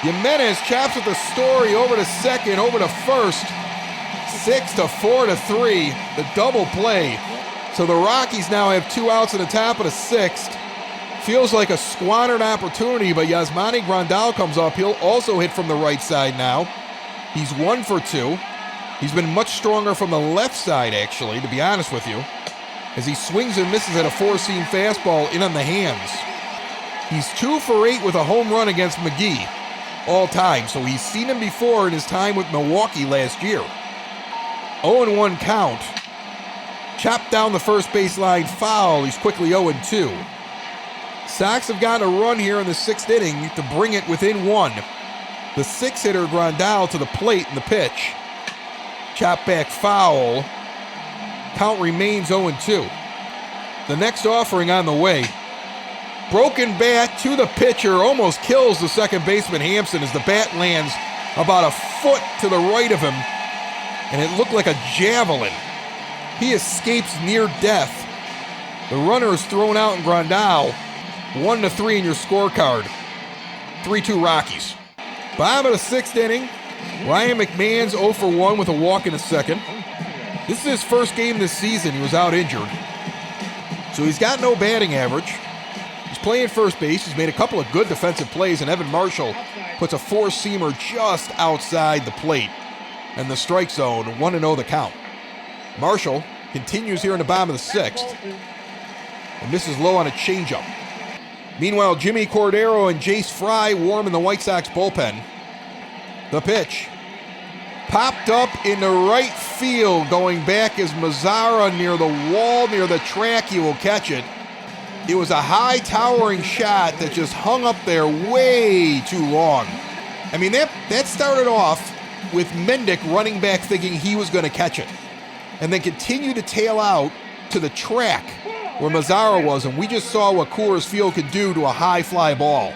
Jimenez chops at the Story over to second, over to first. 6-4-3, the double play. So the Rockies now have 2 outs in the top of the 6th. Feels like a squandered opportunity, but Yasmani Grandal comes up. He'll also hit from the right side now. He's 1 for 2. He's been much stronger from the left side, actually, to be honest with you, as he swings and misses at a 4-seam fastball in on the hands. He's 2 for 8 with a home run against McGee all time, so he's seen him before in his time with Milwaukee last year. 0-1 count. Chopped down the first baseline foul. He's quickly 0-2. Sox have gotten a run here in the 6th inning to bring it within 1. The 6-hitter Grandal to the plate in the pitch. Chop back foul. Count remains 0-2. The next offering on the way. Broken bat to the pitcher, almost kills the second baseman Hampson as the bat lands about a foot to the right of him, and it looked like a javelin. He escapes near death. The runner is thrown out in Grandal. 1-3 in your scorecard. 3-2 Rockies. Bottom of the 6th inning. Ryan McMahon's 0-for-1 with a walk in the second. This is his first game this season. He was out injured. So he's got no batting average. He's playing first base. He's made a couple of good defensive plays, and Evan Marshall puts a four-seamer just outside the plate and the strike zone. 1-0 the count. Marshall continues here in the bottom of the 6th and misses low on a changeup. Meanwhile, Jimmy Cordero and Jace Fry warm in the White Sox bullpen. The pitch. Popped up in the right field, going back as Mazzara near the wall, near the track. He will catch it. It was a high towering shot that just hung up there way too long. I mean, that started off with Mendick running back thinking he was going to catch it, and then continued to tail out to the track where Mazzara was, and we just saw what Coors Field could do to a high fly ball,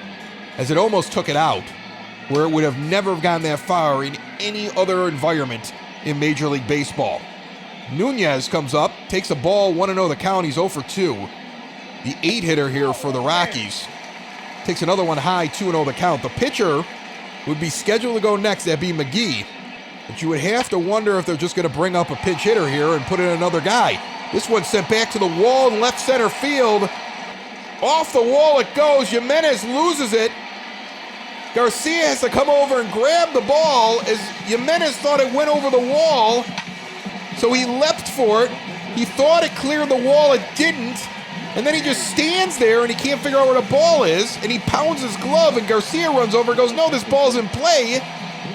as it almost took it out, where it would have never gotten that far in any other environment in Major League Baseball. Nunez comes up, takes a ball, 1-0 the count. He's 0-for-2. The 8-hitter here for the Rockies takes another one high, 2-0 the count. The pitcher would be scheduled to go next. That'd be McGee. But you would have to wonder if they're just going to bring up a pinch hitter here and put in another guy. This one's sent back to the wall in left center field. Off the wall it goes. Jimenez loses it. Garcia has to come over and grab the ball as Jimenez thought it went over the wall. So he leapt for it. He thought it cleared the wall. It didn't. And then he just stands there and he can't figure out where the ball is. And he pounds his glove and Garcia runs over and goes, no, this ball's in play.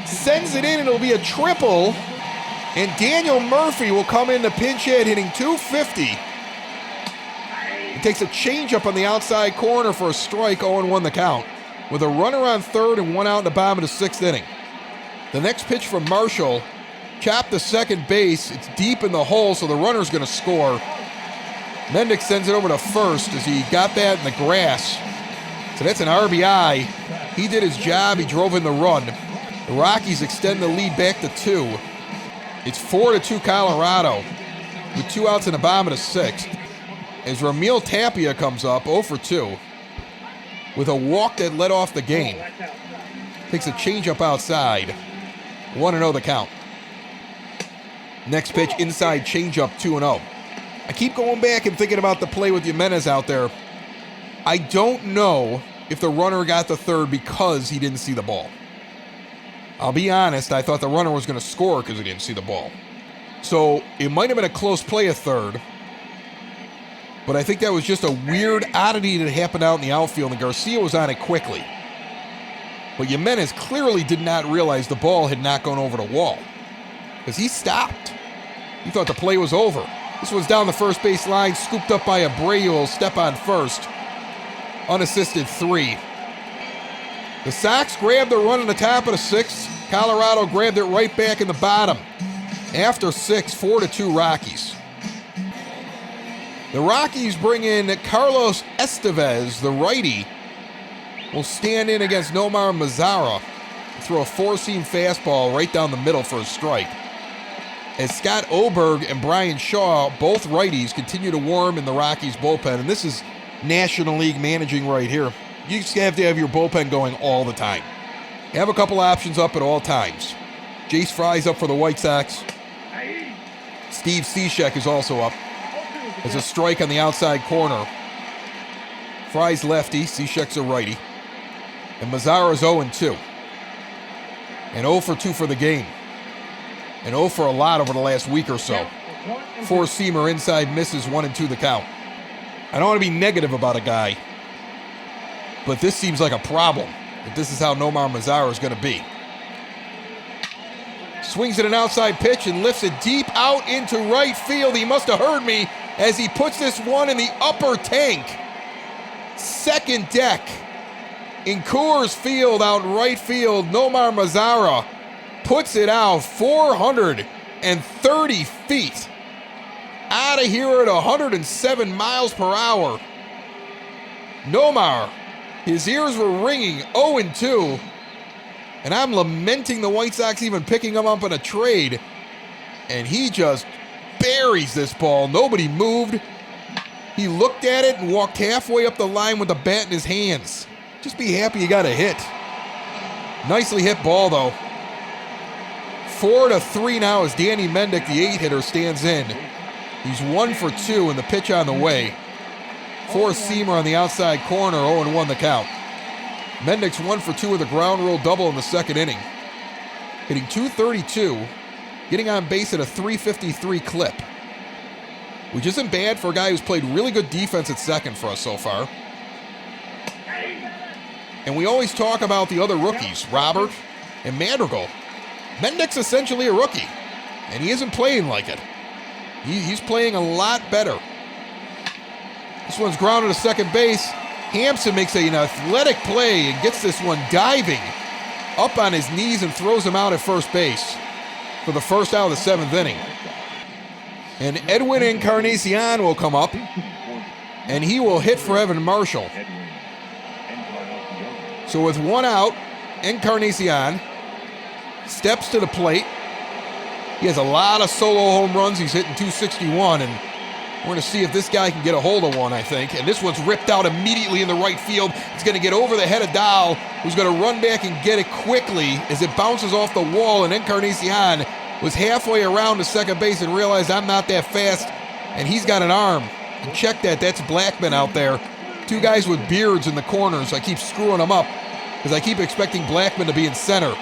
Sends it in and it'll be a triple. And Daniel Murphy will come in the pinch hit, hitting 250. He takes a changeup on the outside corner for a strike, 0-1 the count, with a runner on third and one out in the bottom of the 6th inning. The next pitch from Marshall, chopped to second base. It's deep in the hole, so the runner's going to score. Mendick sends it over to first as he got that in the grass. So that's an RBI. He did his job. He drove in the run. The Rockies extend the lead back to 2. It's 4-2 Colorado with 2 outs in the bottom of the 6th. As Ramil Tapia comes up, 0-for-2, with a walk that led off the game. Takes a changeup outside. 1-0 the count. Next pitch, inside changeup, 2-0. I keep going back and thinking about the play with Jimenez out there. I don't know if the runner got to third because he didn't see the ball. I'll be honest, I thought the runner was going to score because he didn't see the ball. So it might have been a close play at third, but I think that was just a weird oddity that happened out in the outfield, and Garcia was on it quickly. But Jimenez clearly did not realize the ball had not gone over the wall because he stopped. He thought the play was over. This one's down the first base line, scooped up by Abreu, step on first. Unassisted 3. The Sox grabbed the run in the top of the 6th. Colorado grabbed it right back in the bottom. After 6, 4-2 Rockies. The Rockies bring in Carlos Estevez, the righty, will stand in against Nomar Mazzara and throw a four-seam fastball right down the middle for a strike. As Scott Oberg and Brian Shaw, both righties, continue to warm in the Rockies bullpen. And this is National League managing right here. You just have to have your bullpen going all the time. You have a couple options up at all times. Jace Fry's up for the White Sox. Steve Cishek is also up. There's a strike on the outside corner. Fry's lefty, Cishek's a righty. And Mazzara's 0-2. And 0-for-2 for the game. And 0 for a lot over the last week or so. Four-seamer inside misses, 1-2 the count. I don't want to be negative about a guy, but this seems like a problem. That this is how Nomar Mazzara is going to be. Swings at an outside pitch and lifts it deep out into right field. He must have heard me as he puts this one in the upper tank. Second deck in Coors Field out in right field. Nomar Mazara puts it out 430 feet. Out of here at 107 miles per hour. Nomar, his ears were ringing, 0-2. And I'm lamenting the White Sox even picking him up in a trade. And he just buries this ball. Nobody moved. He looked at it and walked halfway up the line with the bat in his hands. Just be happy you got a hit. Nicely hit ball, though. 4-3 now as Danny Mendick, the 8-hitter, stands in. He's 1 for 2 and the pitch on the way. Four-seamer on the outside corner, 0-1 the count. Mendick's 1 for 2 with a ground rule double in the second inning. Hitting .232, getting on base at a .353 clip. Which isn't bad for a guy who's played really good defense at second for us so far. And we always talk about the other rookies, Robert and Madrigal. Mendick's essentially a rookie, and he isn't playing like it. He's playing a lot better. This one's grounded to second base. Hampson makes an athletic play and gets this one diving up on his knees and throws him out at first base for the first out of the seventh inning. And Edwin Encarnacion will come up, and he will hit for Evan Marshall. So with one out, Encarnacion steps to the plate. He has a lot of solo home runs. He's hitting .261, and we're going to see if this guy can get a hold of one, I think. And this one's ripped out immediately in the right field. It's going to get over the head of Dahl, who's going to run back and get it quickly as it bounces off the wall. And Encarnacion was halfway around to second base and realized I'm not that fast, and he's got an arm. And check that. That's Blackman out there. Two guys with beards in the corners. I keep screwing them up because I keep expecting Blackman to be in center.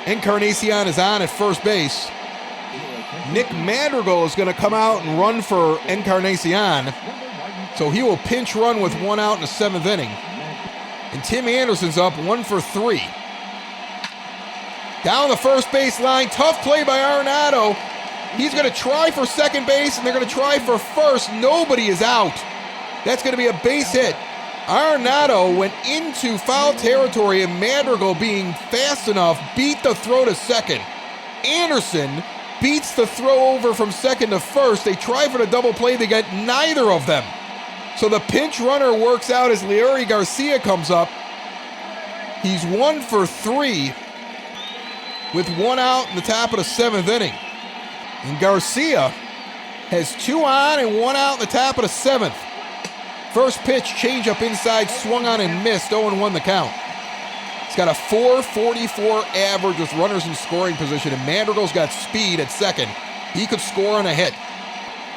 Encarnacion is on at first base. Nick Madrigal is going to come out and run for Encarnacion. So he will pinch run with one out in the seventh inning. And Tim Anderson's up 1 for 3. Down the first base line. Tough play by Arenado. He's going to try for second base, and they're going to try for first. Nobody is out. That's going to be a base hit. Arenado went into foul territory, and Madrigal, being fast enough, beat the throw to second. Anderson beats the throw over from second to first. They try for the double play. They get neither of them. So the pinch runner works out as Leury Garcia comes up. He's 1 for 3 with one out in the top of the seventh inning. And Garcia has 2 on and 1 out in the top of the seventh. First pitch, changeup inside, swung on and missed, 0-1 the count. He's got a .444 average with runners in scoring position, and Madrigal's got speed at second. He could score on a hit.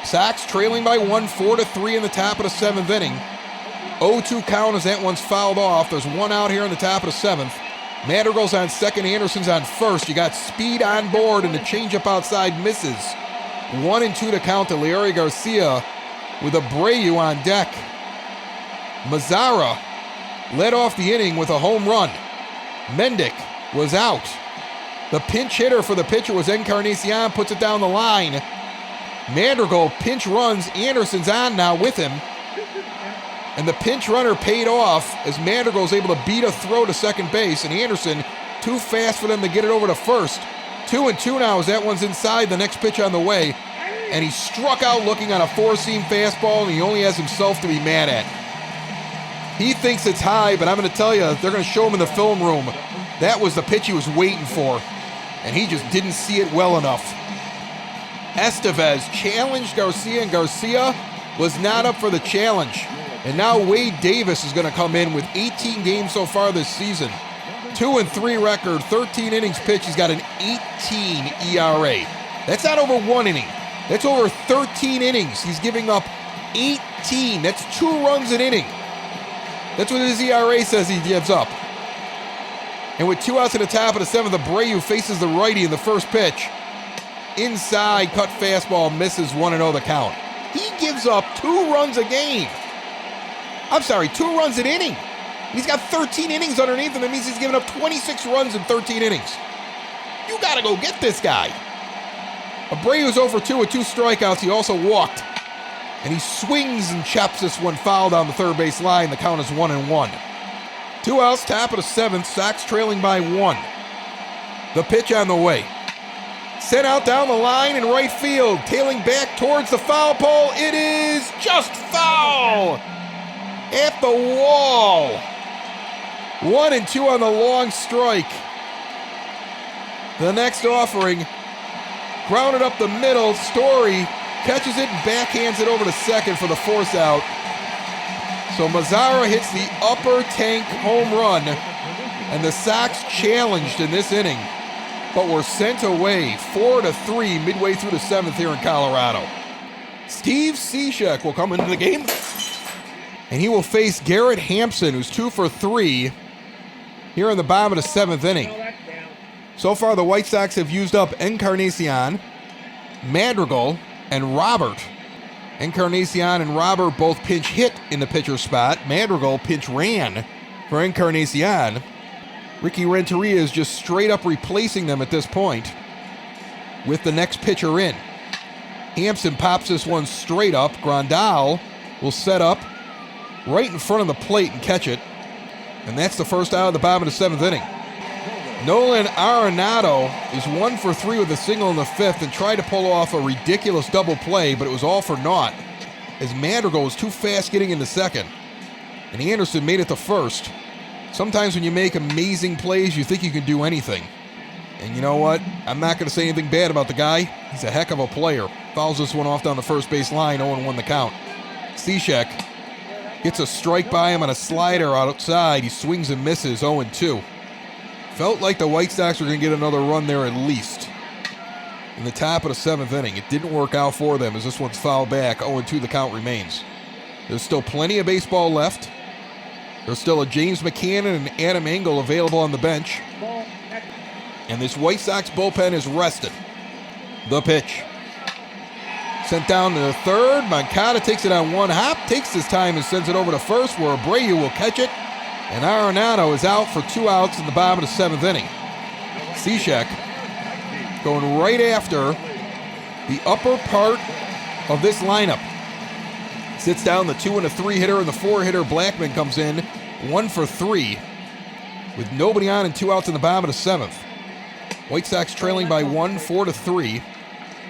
Sox trailing by 1, 4-3 in the top of the seventh inning. 0-2 count as that one's fouled off. There's one out here in the top of the seventh. Madrigal's on second, Anderson's on first. You got speed on board, and the changeup outside misses. 1-2 to count to Leury Garcia with Abreu on deck. Mazara led off the inning with a home run. Mendick was out. The pinch hitter for the pitcher was Encarnacion, puts it down the line. Madrigal pinch runs. Anderson's on now with him. And the pinch runner paid off as Madrigal's able to beat a throw to second base, and Anderson too fast for them to get it over to first. 2-2 now as that one's inside, the next pitch on the way. And he struck out looking on a four-seam fastball, and he only has himself to be mad at. He thinks it's high, but I'm going to tell you, they're going to show him in the film room. That was the pitch he was waiting for, and he just didn't see it well enough. Estevez challenged Garcia, and Garcia was not up for the challenge. And now Wade Davis is going to come in with 18 games so far this season. 2-3 record, 13 innings pitched. He's got an 18 ERA. That's not over 1 inning. That's over 13 innings. He's giving up 18. That's 2 runs an inning. That's what his ERA says he gives up. And with 2 outs at the top of the seventh, Abreu faces the righty in the first pitch. Inside, cut fastball, misses, 1-0 the count. He gives up 2 runs a game. I'm sorry, 2 runs an inning. He's got 13 innings underneath him. That means he's given up 26 runs in 13 innings. You got to go get this guy. Abreu's 0 for 2 with 2 strikeouts. He also walked. And he swings and chops this one foul down the third base line. The count is 1-1. 2 outs, top of the 7th. Sox trailing by 1. The pitch on the way. Sent out down the line in right field. Tailing back towards the foul pole. It is just foul. At the wall. 1-2 on the long strike. The next offering. Grounded up the middle. Story catches it and backhands it over to second for the force out. So Mazara hits the upper tank home run. And the Sox challenged in this inning, but were sent away 4-3 midway through the 7th here in Colorado. Steve Cishek will come into the game, and he will face Garrett Hampson, who's 2 for 3 here in the bottom of the 7th inning. So far, the White Sox have used up Encarnacion, Madrigal, and Robert. Encarnacion and Robert both pinch hit in the pitcher's spot. Madrigal pinch ran for Encarnacion. Ricky Renteria is just straight up replacing them at this point with the next pitcher in. Hampson pops this one straight up. Grandal will set up right in front of the plate and catch it. And that's the first out of the bottom of the 7th inning. Nolan Arenado is 1 for 3 with a single in the 5th and tried to pull off a ridiculous double play, but it was all for naught as Madrigal was too fast getting into second. And Anderson made it to first. Sometimes when you make amazing plays, you think you can do anything. And you know what? I'm not going to say anything bad about the guy. He's a heck of a player. Fouls this one off down the first base line, 0-1 the count. Cishek gets a strike by him on a slider outside. He swings and misses, 0-2. Felt like the White Sox were going to get another run there at least in the top of the 7th inning. It didn't work out for them as this one's fouled back. 0-2 the count remains. There's still plenty of baseball left. There's still a James McCann and an Adam Engel available on the bench. And this White Sox bullpen is rested. The pitch. Sent down to the third. Moncada takes it on one hop, takes his time and sends it over to first where Abreu will catch it. And Arenado is out for 2 outs in the bottom of the 7th inning. Cishek going right after the upper part of this lineup. Sits down the 2 and a 3 hitter, and the 4 hitter Blackman comes in 1 for 3 with nobody on and 2 outs in the bottom of the 7th. White Sox trailing by 1, 4-3.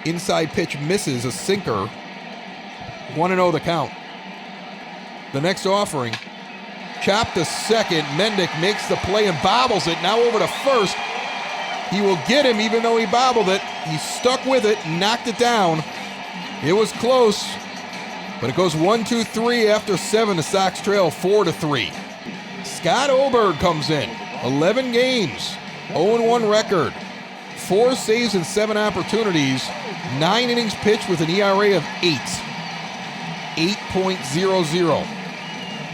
Inside pitch misses, a sinker. 1-0 the count. The next offering. Chopped to second. Mendick makes the play and bobbles it. Now over to first. He will get him even though he bobbled it. He stuck with it and knocked it down. It was close. But it goes 1-2-3 after 7. The Sox trail 4-3. Scott Oberg comes in. 11 games. 0-1 record. 4 saves and 7 opportunities. 9 innings pitched with an ERA of 8. 8.00.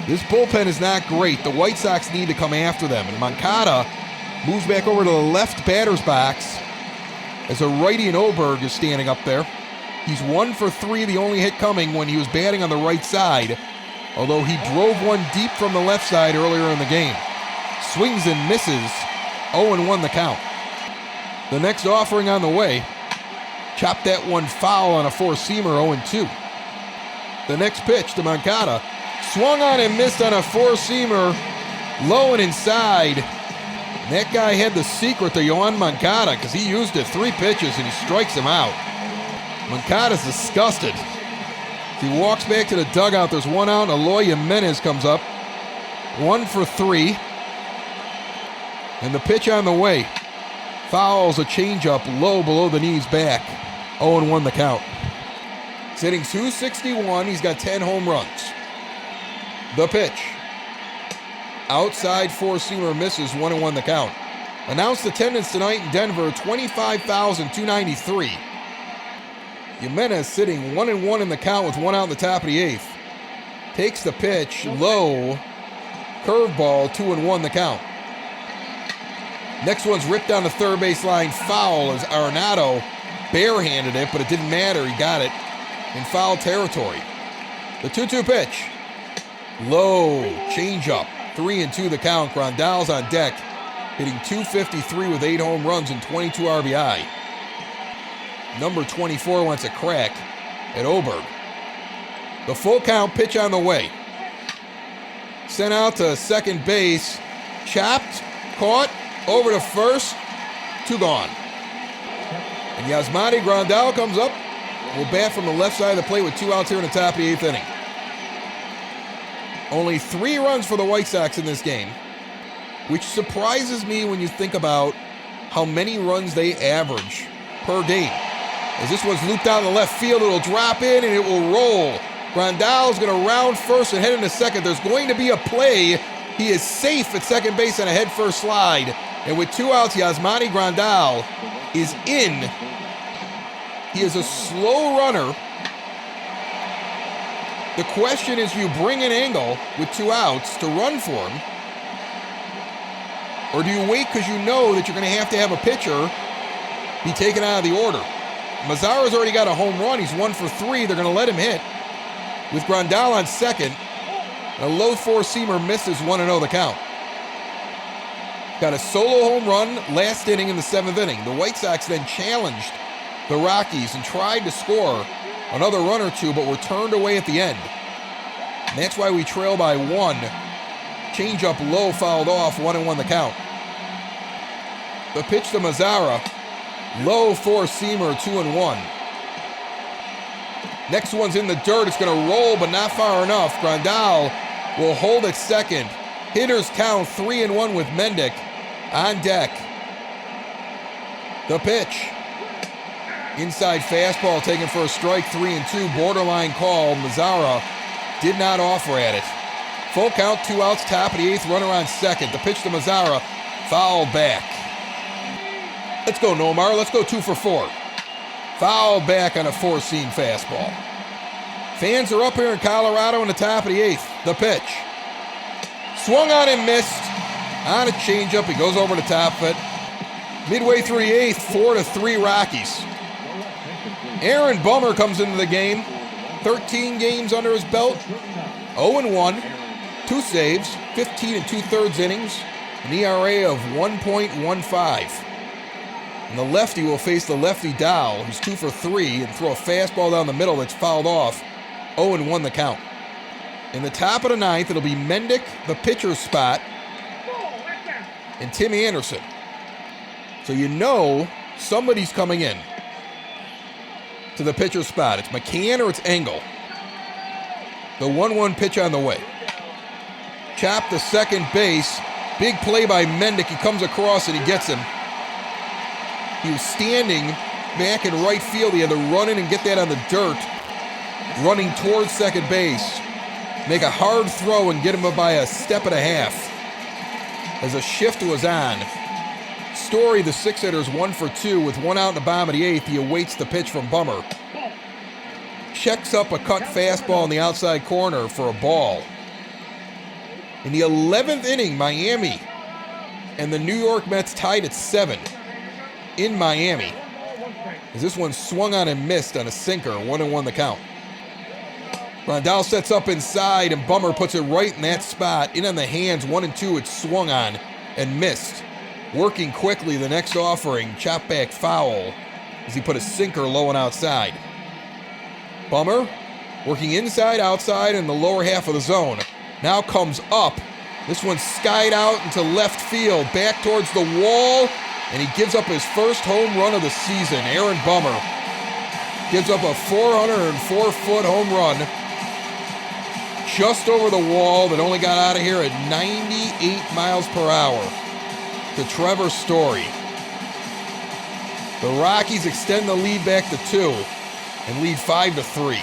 This bullpen is not great. The White Sox need to come after them. And Moncada moves back over to the left batter's box as a righty and Oberg is standing up there. He's 1 for 3, the only hit coming when he was batting on the right side, although he drove one deep from the left side earlier in the game. Swings and misses, 0-1 the count. The next offering on the way, chopped that one foul on a four-seamer, 0-2. The next pitch to Moncada, swung on and missed on a four-seamer, low and inside. And that guy had the secret to Yohan Moncada because he used it 3 pitches and he strikes him out. Moncada's disgusted. As he walks back to the dugout, there's 1 out. Eloy Jimenez comes up. 1 for 3. And the pitch on the way. Fouls a changeup low below the knees back. 0-1 the count. He's hitting .261. He's got 10 home runs. The pitch. Outside four-seamer misses, 1-1 the count. Announced attendance tonight in Denver, 25,293. Jimenez sitting 1-1 in the count with 1 out in the top of the 8th. Takes the pitch, low, curveball, 2-1 the count. Next one's ripped down the third base line, foul as Arenado barehanded it, but it didn't matter, he got it in foul territory. The 2-2 pitch, low, changeup, 3-2 the count. Grandal's on deck. hitting .253 with 8 home runs and 22 RBI. Number 24 wants a crack at Oberg. The full count, pitch on the way. Sent out to second base. Chopped, caught, over to first, 2 gone. And Yasmani Grandal comes up, will bat from the left side of the plate with 2 outs here in the top of the 8th inning. Only 3 runs for the White Sox in this game, which surprises me when you think about how many runs they average per game. As this one's looped down the left field, it'll drop in and it will roll. Grandal is going to round first and head into second. There's going to be a play. He is safe at second base on a head-first slide. And with 2 outs, Yasmani Grandal is in. He is a slow runner. The question is, you bring in Engel with 2 outs to run for him, or do you wait because you know that you're going to have a pitcher be taken out of the order? Mazara's already got a home run. He's 1 for 3. They're going to let him hit. With Grandal on second, a low 4-seamer misses 1-0 the count. Got a solo home run last inning in the 7th inning. The White Sox then challenged the Rockies and tried to score another run or 2, but were turned away at the end. And that's why we trail by 1. Change up low, fouled off, 1-1 the count. The pitch to Mazara, low 4-seamer, 2-1. Next one's in the dirt. It's going to roll, but not far enough. Grandal will hold at second. Hitters count 3-1 with Mendick on deck. The pitch. Inside fastball taken for a strike, 3-2. Borderline call. Mazara did not offer at it. Full count, 2 outs, top of the 8th, runner on second. The pitch to Mazara, fouled back. Let's go, Nomar. Let's go 2 for 4. Fouled back on a 4-seam fastball. Fans are up here in Colorado in the top of the 8th. The pitch. Swung on and missed. On a changeup, he goes over the top of it. Midway through the 8th, 4-3 Rockies. Aaron Bummer comes into the game. 13 games under his belt. 0-1. 2 saves. 15 2/3 innings. An ERA of 1.15. And the lefty will face the lefty Dow, who's 2 for 3, and throw a fastball down the middle that's fouled off. 0-1 the count. In the top of the 9th, it'll be Mendick, the pitcher's spot, and Tim Anderson. So you know somebody's coming in to the pitcher's spot. It's McCann or it's Engel. The 1-1 pitch on the way. Chop to second base. Big play by Mendick. He comes across and he gets him. He was standing back in right field. He had to run in and get that on the dirt, running towards second base. Make a hard throw and get him by a step and a half. As a shift was on. Story, the 6-hitter's 1 for 2 with 1 out in the bottom of the 8th. He awaits the pitch from Bummer. Checks up a cut fastball in the outside corner for a ball. In the 11th inning, Miami and the New York Mets tied at 7 in Miami. As this one swung on and missed on a sinker, 1-1 the count. Grandal sets up inside, and Bummer puts it right in that spot. In on the hands, 1-2, it's swung on and missed. Working quickly, the next offering, chop back foul, as he put a sinker low and outside. Bummer, working inside, outside, in the lower half of the zone. Now comes up. This one skied out into left field, back towards the wall, and he gives up his first home run of the season. Aaron Bummer gives up a 404-foot home run just over the wall that only got out of here at 98 miles per hour to Trevor Story. The Rockies extend the lead back to 2 and lead 5-3.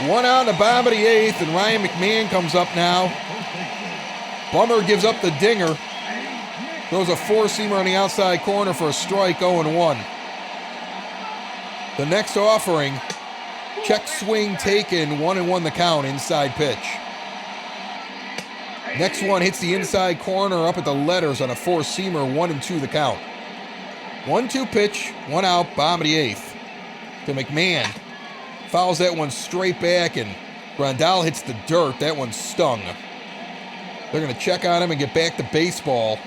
1 out in the bottom of the 8th, and Ryan McMahon comes up now. Bummer gives up the dinger. Throws a 4-seamer on the outside corner for a strike, 0-1. The next offering, check swing taken, 1-1 the count, inside pitch. Next one hits the inside corner up at the letters on a 4-seamer, 1-2 the count. 1-2 pitch, 1 out, bottom of the 8th. To McMahon. Fouls that one straight back, and Grandal hits the dirt. That one stung. They're going to check on him and get back to baseball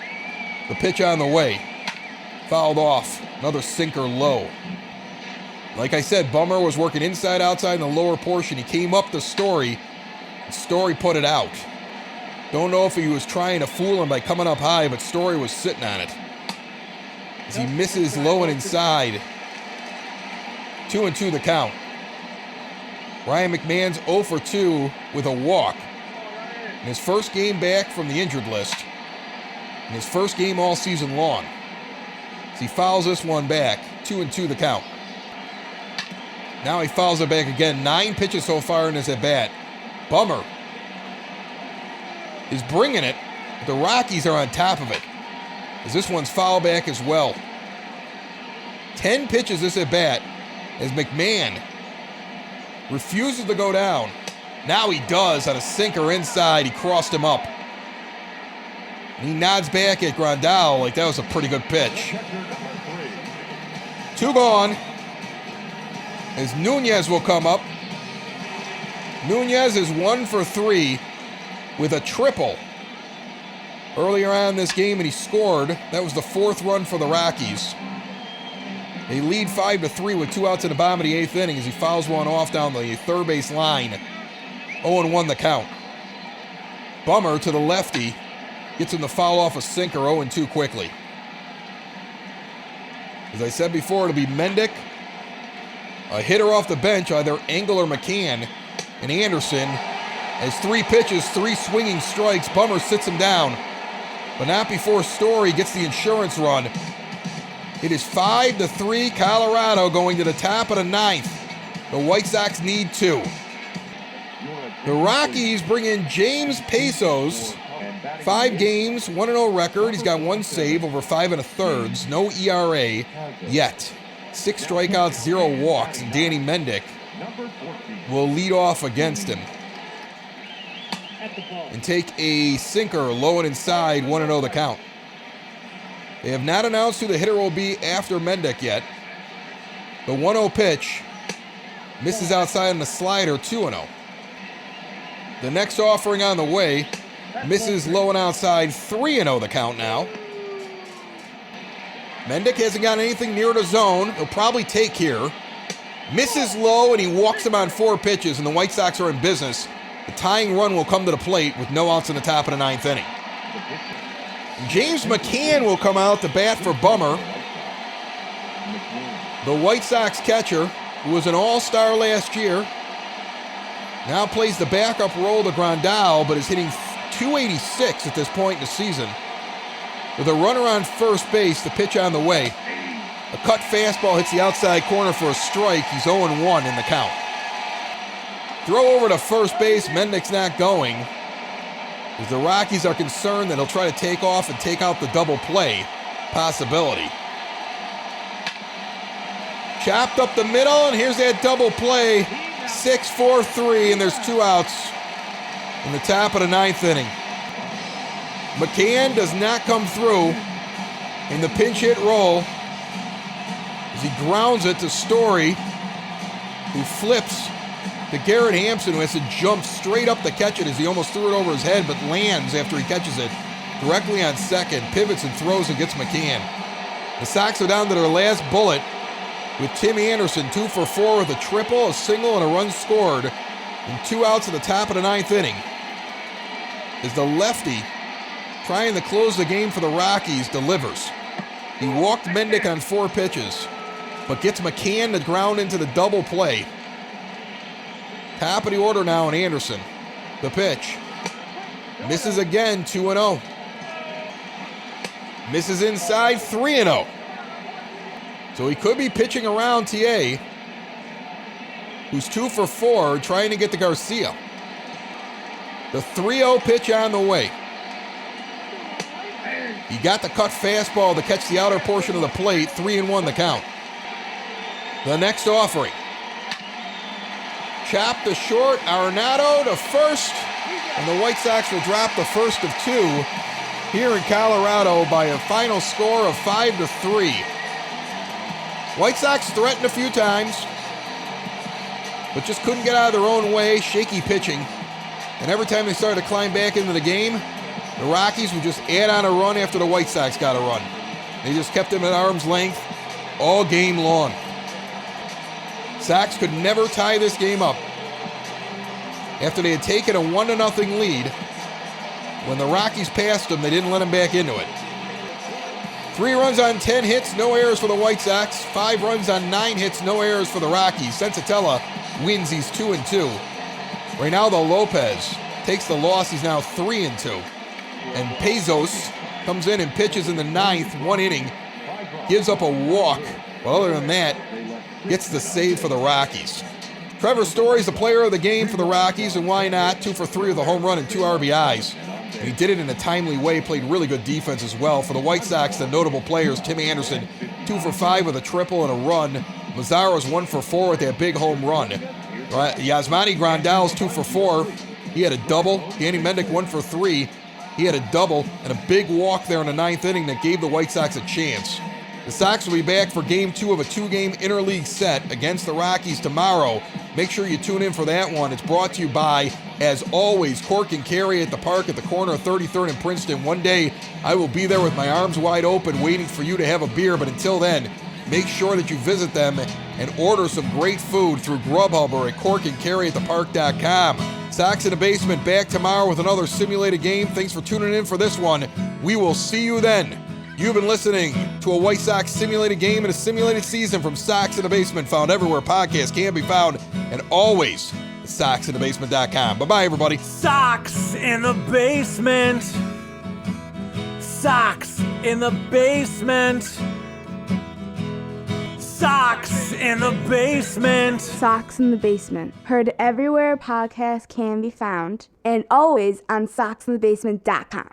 The pitch on the way. Fouled off. Another sinker low. Like I said, Bummer was working inside, outside in the lower portion. He came up to Story. And Story put it out. Don't know if he was trying to fool him by coming up high, but Story was sitting on it. As he misses low and inside. 2-2 the count. Ryan McMahon's 0 for 2 with a walk. In his first game back from the injured list. In his first game all season long. As he fouls this one back. 2-2 the count. Now he fouls it back again. 9 pitches so far in his at-bat. Bummer is bringing it. The Rockies are on top of it. As this one's foul back as well. 10 pitches this at-bat. As McMahon refuses to go down. Now he does on a sinker inside. He crossed him up. And he nods back at Grandal like that was a pretty good pitch. 2 gone. As Nunez will come up. Nunez is 1 for 3 with a triple. Earlier on in this game, and he scored. That was the 4th run for the Rockies. They lead 5-3 with 2 outs in the bottom of the 8th inning as he fouls one off down the third base line. 0-1 the count. Bummer to the lefty. Gets him to foul off a sinker 0-2 quickly. As I said before, it'll be Mendick. A hitter off the bench, either Engel or McCann. And Anderson has 3 pitches, 3 swinging strikes. Bummer sits him down. But not before Story gets the insurance run. It is 5-3 Colorado going to the top of the 9th. The White Sox need 2. The Rockies bring in James Pesos. 5 games, 1-0 record. He's got 1 save over 5 1/3. No ERA yet. 6 strikeouts, 0 walks. And Danny Mendick will lead off against him. And take a sinker low and inside, 1-0 the count. They have not announced who the hitter will be after Mendick yet. The 1-0 pitch misses outside on the slider, 2-0. The next offering on the way misses low and outside, 3-0 the count now. Mendick hasn't got anything near the zone. He'll probably take here. Misses low and he walks him on 4 pitches, and the White Sox are in business. The tying run will come to the plate with no outs in the top of the 9th inning. James McCann will come out to bat for Bummer. The White Sox catcher, who was an all-star last year, now plays the backup role to Grandal, but is hitting .286 at this point in the season. With a runner on first base, the pitch on the way. A cut fastball hits the outside corner for a strike. He's 0-1 in the count. Throw over to first base. Mendick's not going. As the Rockies are concerned that he'll try to take off and take out the double play possibility. Chopped up the middle, and here's that double play. 6-4-3, and there's 2 outs in the top of the 9th inning. McCann does not come through in the pinch hit roll as he grounds it to Story, who flips to Garrett Hampson, who has to jump straight up to catch it as he almost threw it over his head, but lands after he catches it directly on second, pivots and throws and gets McCann. The Sox are down to their last bullet with Tim Anderson 2 for 4 with a triple, a single, and a run scored, and 2 outs at the top of the 9th inning. As the lefty, trying to close the game for the Rockies, delivers. He walked Mendick on 4 pitches, but gets McCann to ground into the double play. Top of the order now in Anderson. The pitch. Misses again, 2-0. Misses inside, 3-0. So he could be pitching around TA, who's 2 for 4, trying to get to Garcia. The 3-0 pitch on the way. He got the cut fastball to catch the outer portion of the plate, 3-1 the count. The next offering. Chopped to short, Arenado to first, and the White Sox will drop the first of 2 here in Colorado by a final score of 5-3. White Sox threatened a few times, but just couldn't get out of their own way. Shaky pitching, and every time they started to climb back into the game, The Rockies would just add on a run after the White Sox got a run. They just kept them at arm's length all game long. Sox could never tie this game up. After they had taken a 1-0 lead, when the Rockies passed them, they didn't let them back into it. 3 runs on 10 hits, no errors for the White Sox. 5 runs on 9 hits, no errors for the Rockies. Sensatella wins, he's 2-2. Reynaldo Lopez takes the loss, he's now 3-2. And Pezos comes in and pitches in the 9th, 1 inning, gives up a walk. But other than that, gets the save for the Rockies. Trevor Story's the player of the game for the Rockies, and why not? 2 for 3 with a home run and 2 RBIs. And he did it in a timely way, played really good defense as well. For the White Sox, the notable players, Tim Anderson, 2 for 5 with a triple and a run. Mazzaro's 1 for 4 with that big home run. Yasmani Grandal's 2 for 4. He had a double. Danny Mendick 1 for 3. He had a double and a big walk there in the 9th inning that gave the White Sox a chance. The Sox will be back for Game 2 of a 2-game interleague set against the Rockies tomorrow. Make sure you tune in for that one. It's brought to you by, as always, Cork and Carry at the park at the corner of 33rd and Princeton. One day, I will be there with my arms wide open waiting for you to have a beer, but until then, make sure that you visit them and order some great food through Grubhub or at corkandcarryatthepark.com. Sox in the Basement back tomorrow with another simulated game. Thanks for tuning in for this one. We will see you then. You've been listening to a White Sox simulated game and a simulated season from Sox in the Basement, found everywhere podcasts can be found, and always at SoxInTheBasement.com. Bye-bye, everybody. Sox in the Basement. Sox in the Basement. Sox in the Basement. Sox in the Basement. Heard everywhere podcasts can be found, and always on SoxInTheBasement.com.